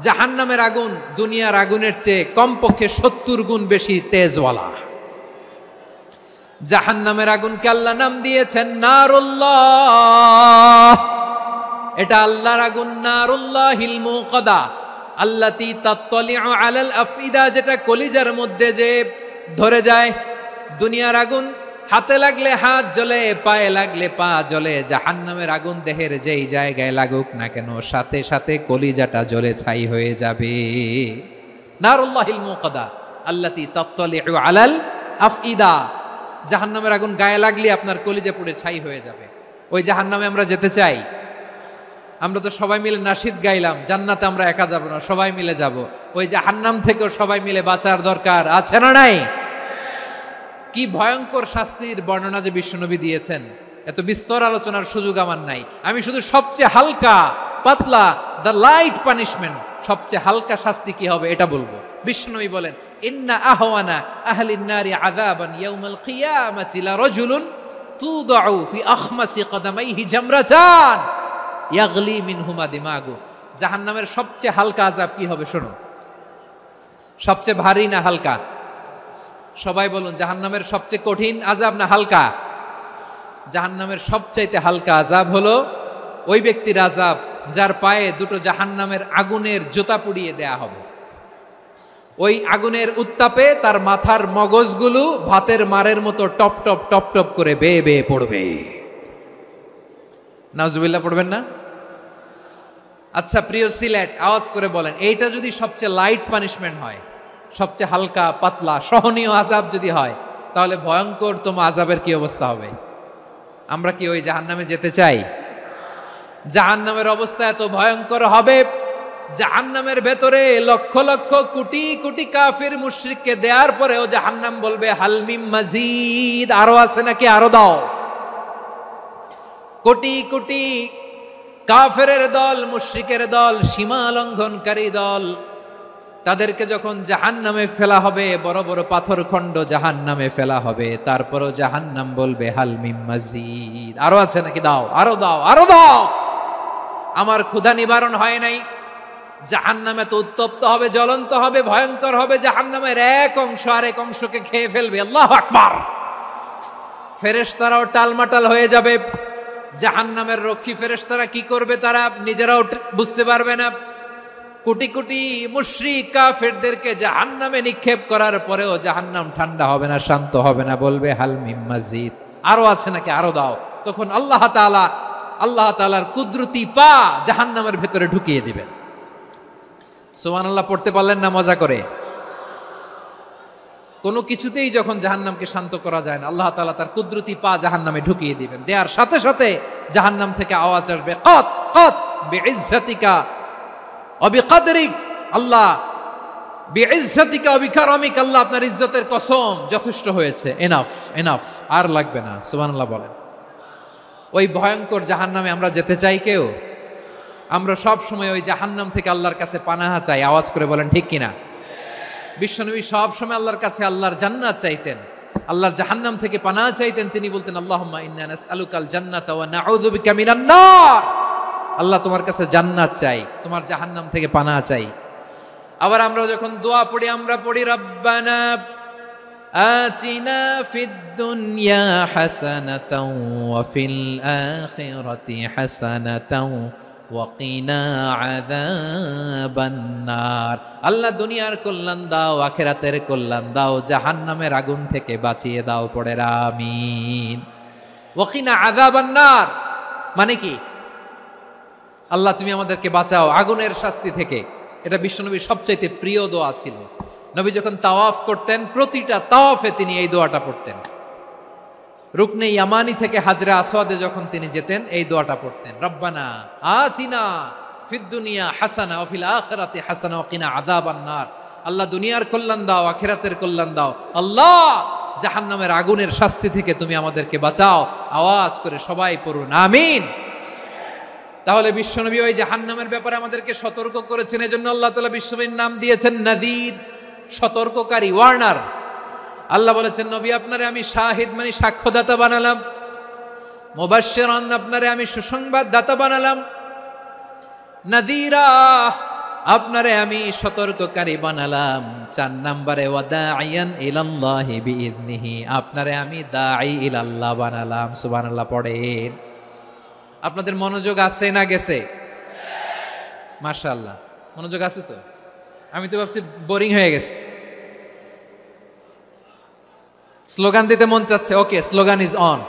জাহান্নামের আগুন দুনিয়ার আগুনের চেয়ে কমপক্ষে ৭০ গুণ বেশি তেজওয়ালা। জাহান্নামের আগুনকে আল্লাহ নাম দিয়েছেন নারুল্লাহ। এটা আল্লাহর আগুন, নারুল্লাহিল মুকাদা আল্লাতী তাত্তালিউ আলাল আফইদা, যেটা কলিজার মধ্যে যে ধরে যায়। দুনিয়ার আগুন হাতে লাগলে হাত জ্বলে, পায়ে লাগলে পা জ্বলে, জাহান্নামের আগুন দেহের যেই জায়গায় লাগুক না কেন, সাথে সাথে কলিজাটা জ্বলে ছাই হয়ে যাবে। নারুল্লাহিল মুকাদা আল্লাতী তাত্তালিউ আলাল আফইদা, জাহান্নামের আগুন গায়ে লাগলে আপনার কলিজা পুড়ে ছাই হয়ে যাবে। ওই জাহান্নামে আমরা যেতে চাই? আমরা তো সবাই মিলে নাশিদ গাইলাম, জান্নাতে আমরা একা যাব না, সবাই মিলে যাব। ওই জাহান্নাম থেকেও সবাই মিলে বাঁচার দরকার আছে না নাই? কি ভয়ঙ্কর শাস্তির বর্ণনা যে বিশ্বনবী দিয়েছেন, এত বিস্তর আলোচনার সুযোগ আমার নাই। আমি শুধু সবচেয়ে হালকা পাতলা, দ্য লাইট পানিশমেন্ট, সবচেয়ে হালকা শাস্তি কি হবে এটা বলবো। বিশ্বনবী বলেন, ইন্না আহওয়ানা আহলিন নারি আযাবান ইয়াউমাল কিয়ামাতি লা রাজুলুন তুদাউ ফি আখমাসি কদামাইহি জামরাতান ইয়াগলি মিনহুমা দিমাগু। জাহান্নামের সবচেয়ে হালকা আযাব কি হবে শোনো। সবচেয়ে ভারী না হালকা? সবাই বলুন, জাহান্নামের সবচেয়ে কঠিন আযাব না হালকা? জাহান্নামের সবচাইতে হালকা আযাব হলো ওই ব্যক্তির আযাব যার পায়ে দুটো জাহান্নামের আগুনের জুতা পুড়িয়ে দেয়া হবে। ওই আগুনের উত্তাপে তার মাথার মগজগুলো ভাতের মারের মতো টপ টপ টপ টপ করে বেয়ে বেয়ে পড়বে। নাউজুবিল্লাহ পড়বেন না? আচ্ছা প্রিয় সিলেট, আওয়াজ করে বলেন, এইটা যদি সবচেয়ে লাইট পানিশমেন্ট হয়, সবচেয়ে হালকা পাতলা সহনীয় আযাব যদি হয়, তাহলে ভয়ঙ্কর তোমা আযাবের কি অবস্থা হবে? আমরা কি ওই জাহান্নামে যেতে চাই? জাহান্নামের অবস্থা এত ভয়ঙ্কর হবে, জাহান্নামের ভেতরে লক্ষ লক্ষ কোটি কোটি কাফির মুশরিককে দেওয়ার পরেও জাহান্নাম বলবে হালমিম মাজিদ, আরো আছে নাকি, আরো দাও। কোটি কোটি কাফেরের দল, মুশরিকের দল, সীমা লঙ্ঘনকারী দল, তাদেরকে যখন জাহান্নামে ফেলা হবে, বড় বড় পাথর খণ্ড জাহান্নামে ফেলা হবে, তারপরও জাহান্নাম বলবে হালমিম মাজিদ, আরো আছে নাকি, দাও, আরো দাও, আরো দাও। আমার ক্ষুধা নিবারণ হয় নাই। জাহান্নামে তো উত্তপ্ত হবে, জ্বলন্ত হবে, ভয়ঙ্কর হবে। জাহান্নামের এক অংশ আরেক অংশকে খেয়ে ফেলবে। আল্লাহু আকবার। ফেরেশতারাও টালমাটাল হয়ে যাবে। জাহান্নামের রক্ষী ফেরেশতারা কি করবে তারা নিজেরাও বুঝতে পারবে না। কোটি কোটি মুশরিক কাফেরদেরকে জাহান্নামে নিক্ষেপ করার পরেও জাহান্নাম ঠান্ডা হবে না, শান্ত হবে না, বলবে হালমিম মাজিদ, আরো আছে নাকি, আরো দাও। তখন আল্লাহ তাআলার কুদরতি পা জাহান্নামের ভেতরে ঢুকিয়ে দিবেন। সুবহানাল্লাহ পড়তে পারলেন না মজা করে? কোনো কিছুতেই যখন জাহান্নামকে শান্ত করা যায় না, আল্লাহ তাআলা তার কুদরতি পা জাহান্নামে ঢুকিয়ে দিবেন। দেয়ার সাথে সাথে জাহান্নাম থেকে আওয়াজ আসবে, কাত কাত বিইজ্জাতিকা ওয়া বিকদরিক, আল্লাহ বিইজ্জাতিকা ওয়া বিকারামিক, আল্লাহ আপনার ইজ্জতের কসম, যথেষ্ট হয়েছে, এনাফ এনাফ, আর লাগবে না। সুবহানাল্লাহ বলেন। ওই ভয়ঙ্কর জাহান্নামে আমরা যেতে চাই কেউ? আমরা সব সময় ওই জাহান্নাম থেকে আল্লাহর কাছে পানাহা চাই। আওয়াজ করে বলেন ঠিক কিনা? বিশ্বনবী সব সময় আল্লাহর কাছে আল্লাহর জান্নাত চাইতেন, আল্লাহর জাহান্নাম থেকে পানাহা চাইতেন। তিনি বলতেন, আল্লাহুম্মা ইন্না নাসআলুকাল জান্নাতা ওয়া নাউযু বিকা মিনান নার। আল্লাহ তোমার কাছে জান্নাত চাই, তোমার জাহান্নাম থেকে পানাহা চাই। আবার আমরা যখন দোয়া পড়ি, আমরা পড়ি রব্বানা আতিনা ফিদ দুনিয়া হাসানাতাও ওয়া ফিল আখিরাতি হাসানাতাও ওয়া কিনা আযাবান নার। আল্লাহ দুনিয়ার কল্যাণ দাও, আখিরাতের কল্যাণ দাও, জাহান্নামের আগুন থেকে বাঁচিয়ে দাও, পড়ে আমিন। ওয়া কিনা আযাবান নার মানে কি? আল্লাহ তুমি আমাদেরকে বাঁচাও আগুনের শাস্তি থেকে। এটা বিশ্বনবীর সবচাইতে প্রিয় দোয়া ছিল। নবী যখন তাওয়াফ করতেন, প্রতিটা তাওয়াফে তিনি এই দোয়াটা পড়তেন। রুকনে ইয়ামানি থেকে হাজরে আসওয়াদে যখন তিনি যেতেন, এই দোয়াটা পড়তেন, রব্বানা আতিনা ফিদ দুনিয়া হাসানা ওয়া ফিল আখিরাতি হাসানা ওয়া কিনা আযাবান নার। আল্লাহ দুনিয়ার কল্যাণ দাও, আখিরাতের কল্যাণ দাও। আল্লাহ জাহান্নামের আগুনের শাস্তি থেকে তুমি আমাদেরকে বাঁচাও। আওয়াজ করে সবাই পড়ুন আমিন। তাহলে বিশ্বনবী ওই জাহান্নামের ব্যাপারে আমাদেরকে সতর্ক করেছেন। এজন্য আল্লাহ তাআলা বিশ্বনবীর নাম দিয়েছেন নাযীর, সতর্ককারী, ওয়ার্নার। আল্লাহ বলেছেন, নবী আপনারে আমি শাহিদ মানে সাক্ষ্যদাতা বানালাম, মুবাশশিরান আপনারে আমি সুসংবাদ দাতা বানালাম, নাযীরা আপনারে আমি সতর্ককারী বানালাম। 4 নম্বরে ওয়া দাঈয়ান ইলাল্লাহি বিইذনিহি, আপনারে আমি দাঈ ইলাল্লাহ বানালাম। সুবহানাল্লাহ পড়েন। আপনাদের মনোযোগ আছে না গেছে? মাশাআল্লাহ মনোযোগ আছে তো। আমি তো ভাবছি বোরিং হয়ে গেছে। স্লোগান দিতে মন চাচ্ছে। ওকে, স্লোগান ইজ অন।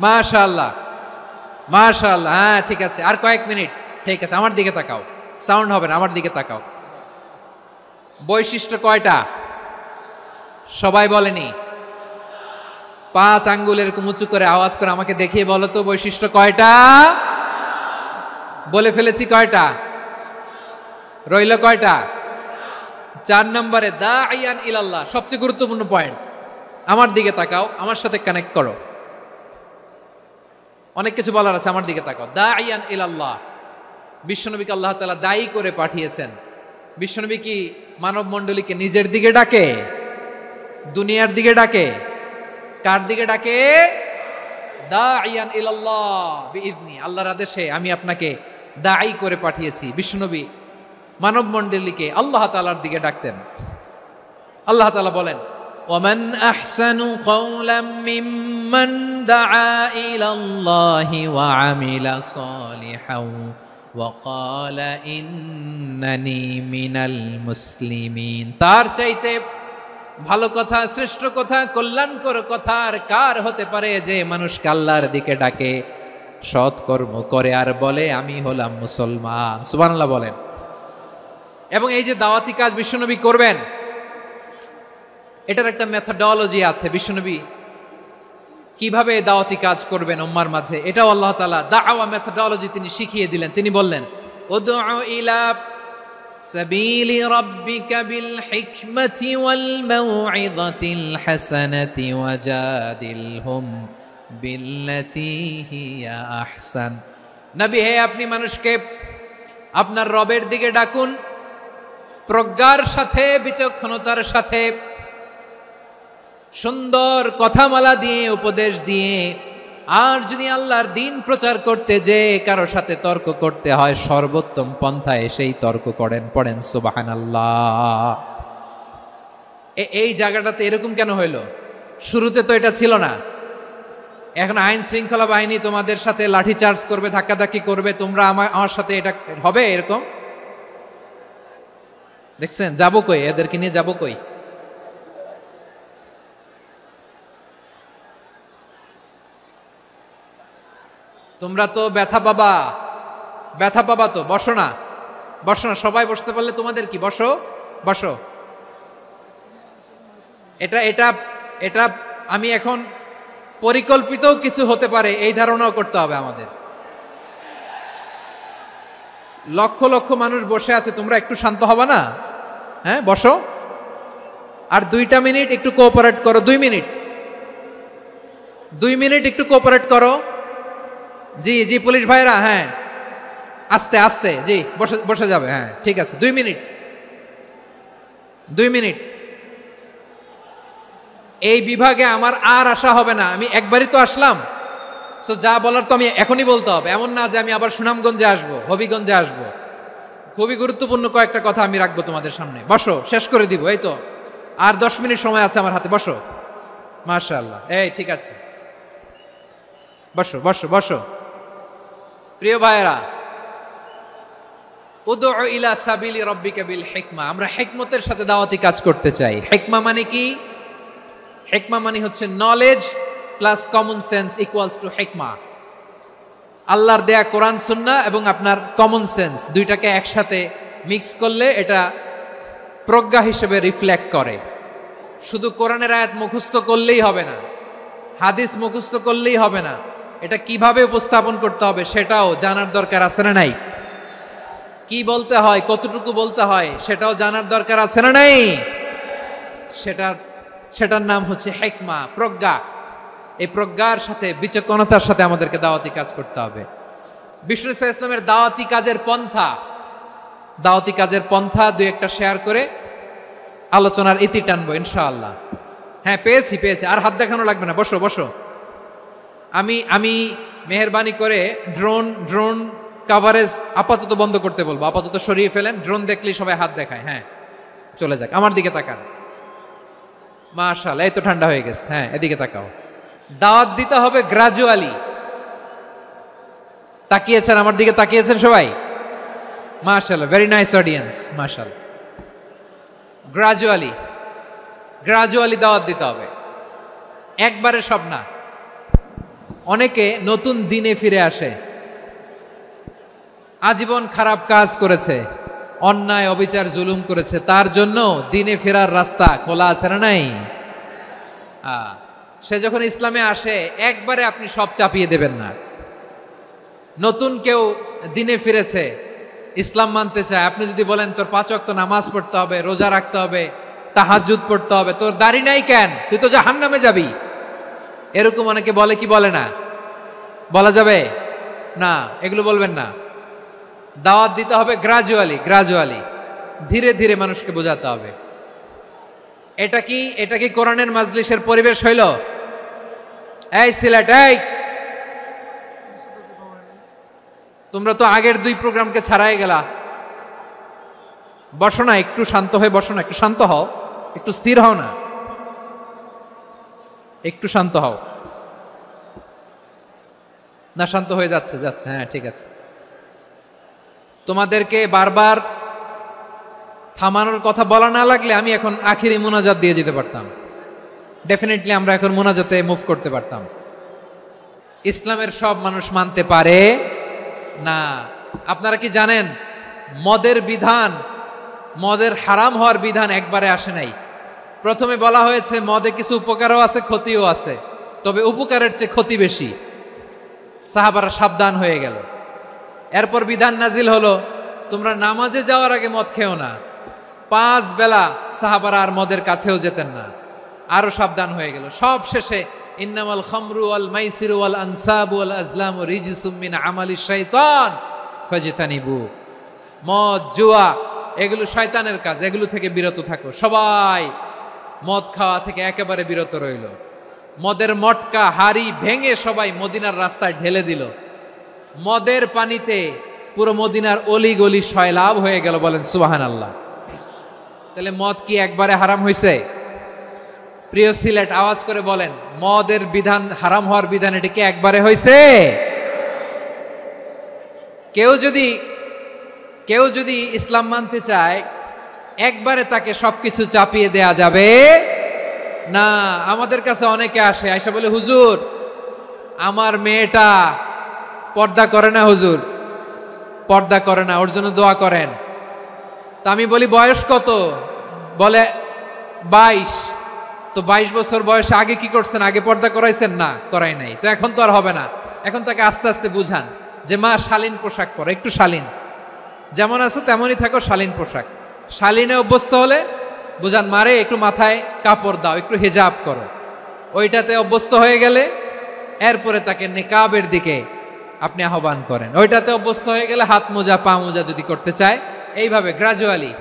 মাশাআল্লাহ মাশাআল্লাহ। হ্যাঁ ঠিক আছে, আর কয়েক মিনিট। ঠিক আছে, আমার দিকে তাকাও, সাউন্ড হবে না, আমার দিকে তাকাও। বৈশিষ্ট্য কয়টা? সবাই বলেনি। 5 আঙ্গুল এরকম উঁচু করে আওয়াজ করে আমাকে দেখিয়ে বলো তো বৈশিষ্ট্য কয়টা? বলে ফেলেছি কয়টা? রইল কয়টা? 4 নম্বরে দাঈয়ান ইলাল্লাহ, সবচেয়ে গুরুত্বপূর্ণ পয়েন্ট। আমার দিকে তাকাও, আমার সাথে কানেক্ট করো। অনেক কিছু বলার আছে, আমার দিকে তাকাও। দাঈয়ান ইলাল্লাহ, বিশ্বনবীকে আল্লাহ তাআলা দায়ী করে পাঠিয়েছেন। বিশ্বনবী কি মানব মণ্ডলীকে নিজের দিকে ডাকে? দুনিয়ার দিকে ডাকে? কার দিকে ডাকে? দাঈয়ান ইলাল্লাহ বিইذনি, আল্লাহর আদেশে আমি আপনাকে দায়ী করে পাঠিয়েছি। বিশ্বনবী মানব মণ্ডলীকে আল্লাহ তাআলার দিকে ডাকতেন। আল্লাহ তাআলা বলেন, ওয়ামান আহসানু কাওলাম মিম্মান দাআ ইলাল্লাহি ওয়া আমিলা সালিহান ওয়া ক্বালা ইন্নানি মিনাল মুসলিমিন। তার চাইতে ভালো কথা, শ্রেষ্ঠ কথা, কল্যাণকর কথা আর কার হতে পারে যে মানুষকে আল্লাহর দিকে ডাকে, সৎকর্ম করে আর বলে আমি হলাম মুসলমান। সুবহানাল্লাহ বলেন। এবং এই যে দাওয়াতি কাজ বিশ্বনবী করবেন, এটার একটা মেথডোলজি আছে। বিশ্বনবী কিভাবে দাওয়াতি কাজ করবেন উম্মার মাঝে, এটাও আল্লাহ তাআলা দাওয়া মেথডোলজি তিনি শিখিয়ে দিলেন। তিনি বললেন, উদউ ইলা সাবিলি রাব্বিকা বিল হিকমাতি ওয়াল মাউইযাতিল হাসানাতি ওয়াজাদিলহুম বিল্লাতী হিয়া আহসান। নবী হে, আপনি মানুষকে আপনার রবের দিকে ডাকুন প্রজ্ঞার সাথে, বিচক্ষণতার সাথে, সুন্দর কথামালা দিয়ে, উপদেশ দিয়ে। আর যদি আল্লাহর দিন প্রচার করতে যে কারো সাথে তর্ক করতে হয়, সর্বোত্তম পন্থায় সেই তর্ক করেন। পড়েন সুবহানাল্লাহ। এই জায়গাটাতে এরকম কেন হইল? শুরুতে তো এটা ছিল না। এখন আইন শৃঙ্খলা বাহিনী তোমাদের সাথে লাঠি চার্জ করবে, ধাক্কাধাক্কি করবে, তোমরা আমার সাথে এটা হবে এরকম? দেখছেন যাবো কই? এদেরকে নিয়ে যাবো কই? তোমরা তো ব্যথা পাবা, ব্যথা পাবা তো। বসো না, বসো না, সবাই বসতে পারলে তোমাদের কি? বসো, বসো। এটা এটা এটা আমি এখন পরিকল্পিত কিছু হতে পারে এই ধারণাও করতে হবে আমাদের। লক্ষ লক্ষ মানুষ বসে আছে, তোমরা একটু শান্ত হবে না? হ্যাঁ, বসো। আর 2টা মিনিট একটু কোঅপারেট করো। 2 মিনিট, 2 মিনিট একটু কোঅপারেট করো। জি জি পুলিশ ভাইরা, হ্যাঁ আস্তে আস্তে, জি বসে বসে যাবে। হ্যাঁ ঠিক আছে, 2 মিনিট, 2 মিনিট। এই বিভাগে আমার আর আসা হবে না, আমি একবারই তো আসলাম। সো যা বলার তো আমি এখনই বলতে হবে, এমন না যে আমি আবার সুনামগঞ্জে আসবো, হবিগঞ্জে আসবো। খুবই গুরুত্বপূর্ণ কয়েকটা কথা আমি রাখবো তোমাদের সামনে। বসো, শেষ করে দিব। এই তো আর 10 মিনিট সময় আছে আমার হাতে। বসো। মাশাআল্লাহ, এই ঠিক আছে, বসো বসো বসো। প্রিয় ভাইয়েরা, উদউ ইলা সাবিলি রাব্বিকা বিল হিকমা, আমরা হিকমতের সাথে দাওয়াতি কাজ করতে চাই। হিকমা মানে কি? হিকমা মানে হচ্ছে knowledge plus common sense equals to হিকমা। আল্লাহর দেয়া কোরআন সুন্নাহ এবং আপনার কমন সেন্স, দুইটাকে একসাথে মিক্স করলে এটা প্রজ্ঞা হিসেবে রিফ্লেক্ট করে। শুধু কোরআনের আয়াত মুখস্থ করলেই হবে না, হাদিস মুখস্থ করলেই হবে না, এটা কিভাবে উপস্থাপন করতে হবে সেটাও জানার দরকার আছে না নাই? কি বলতে হয়, কতটুকু বলতে হয় সেটাও জানার দরকার আছে না নাই? সেটার নাম হচ্ছে হিকমা, প্রজ্ঞা। এই প্রজ্ঞার সাথে, বিচক্ষণতার সাথে আমাদেরকে দাওয়াতি কাজ করতে হবে। বিষ্ণু ইসলামের দাওয়াতি কাজের পন্থা 2-1টা শেয়ার করে আলোচনার ইতি টানবো ইনশাআল্লাহ। হ্যাঁ পেয়েছি, আর হাত দেখানো লাগবে না। বসো বসো। আমি মেহেরবানি করে ড্রোন কাভারেজ আপাতত বন্ধ করতে বলবো, আপাতত সরিয়ে ফেলেন। ড্রোন দেখলেই সবাই হাত দেখায়। হ্যাঁ চলে যাক, আমার দিকে তাকান। মাশাআল্লাহ, এই তো ঠান্ডা হয়ে গেছে। হ্যাঁ এদিকে তাকাও। দাওয়াত দিতে হবে গ্রাজুয়ালি। তাকিয়েছেন আমার দিকে, তাকিয়েছেন সবাই? মাশাআল্লাহ, ভেরি নাইস অডিয়েন্স, মাশাআল্লাহ। গ্রাজুয়ালি দাওয়াত দিতে হবে, একবারে সব না। অনেকে নতুন দিনে ফিরে আসে, আজীবন খারাপ কাজ করেছে, অন্যায় অবিচার জুলুম করেছে, তার জন্য দিনে ফেরার রাস্তা খোলা আছে না নাই? সে যখন ইসলামে আসে একবারে আপনি সব চাপিয়ে দেবেন না। নতুন কেউ দিনে ফিরেছে, ইসলাম মানতে চায়, আপনি যদি বলেন তোর 5 ওয়াক্ত নামাজ পড়তে হবে, রোজা রাখতে হবে, তাহাজ্জুদ পড়তে হবে, তোর দাড়ি নাই কেন, তুই তো জাহান্নামে যাবি, এরকম অনেকে বলে কি বলে না? বলা যাবে না, এগুলো বলবেন না। দাওয়াত দিতে হবে গ্রাজুয়ালি, ধীরে ধীরে মানুষকে বোঝাতে হবে। এটা কি কোরআনের মাজলিসের পরিবেশ হইল? এই সিলেট, এই তোমরা তো আগের 2 প্রোগ্রামকে ছাড়াই গেলা, বসো না, একটু শান্ত হয়ে বসো না, একটু শান্ত হও, একটু স্থির হও না, একটু শান্ত হও না। শান্ত হয়ে যাচ্ছে, হ্যাঁ ঠিক আছে। তোমাদেরকে বারবার থামানোর কথা বলা না লাগলে আমি এখন আখিরি মুনাজাত দিয়ে যেতে পারতাম। ডেফিনেটলি আমরা এখন মুনাজাতে মুভ করতে পারতাম। ইসলামের সব মানুষ মানতে পারে না। আপনারা কি জানেন মদের হারাম হওয়ার বিধান একবারে আসে নাই। প্রথমে বলা হয়েছে মদে কিছু উপকারও আছে, ক্ষতিও আছে, তবে উপকারের চেয়ে ক্ষতি বেশি। সাহাবারা সাবধান হয়ে গেল। এরপর বিধান নাজিল হলো, তোমরা নামাজে যাওয়ার আগে মদ খেও না। 5 বেলা সাহাবারা আর মদের কাছেও যেতেন না, আরো সাবধান হয়ে গেল। সব শেষে ইন্নামাল খামরু ওয়াল মাইসিরু ওয়াল আনসাবু ওয়াল আজলামু রিজসুম মিন আমালিশ শাইতান ফাজতানিবু। মদ, জুয়া এগুলো শয়তানের কাজ, এগুলো থেকে বিরত থাকো। সবাই মদ খাওয়া থেকে একেবারে বিরত রইল। মদের মটকা হাড়ি ভেঙে সবাই মদিনার রাস্তায় ঢেলে দিল। মদের পানিতে পুরো মদিনার অলি গলি সয়লাভ হয়ে গেল। বলেন সুবহানাল্লাহ। তাহলে মদ কি একবারে হারাম হয়েছে? প্রিয় সিলেট, আওয়াজ করে বলেন, মদের বিধান, হারাম হওয়ার বিধান এটা কি একবারে হয়েছে? কেউ যদি ইসলাম মানতে চায় একবারে তাকে সবকিছু চাপিয়ে দেয়া যাবে না। আমাদের কাছে অনেকে আসে, আয়সা বলে, হুজুর আমার মেয়েটা পর্দা করে না, হুজুর পর্দা করে না, ওর জন্য দোয়া করেন। তা আমি বলি বয়স কত? বলে 22। তো 22 বছর বয়সে আগে কি করছেন? আগে পর্দা করাইছেন? না, করাই নাই। তো এখন তো আর হবে না। এখন তাকে আস্তে আস্তে বুঝান যে মা শালীন পোশাক পরো, একটু শালীন, যেমন আছো তেমনই থাকো, শালীন পোশাক। শালীনে অভ্যস্ত হলে বুঝান, মারে একটু মাথায় কাপড় দাও, একটু হিজাব করো। ওইটাতে অভ্যস্ত হয়ে গেলে এরপরে তাকে নিকাবের দিকে আপনি আহ্বান করেন। ওইটাতে অভ্যস্ত হয়ে গেলে হাত মোজা, পা মোজা যদি করতে চায়, এইভাবে গ্রাজুয়ালি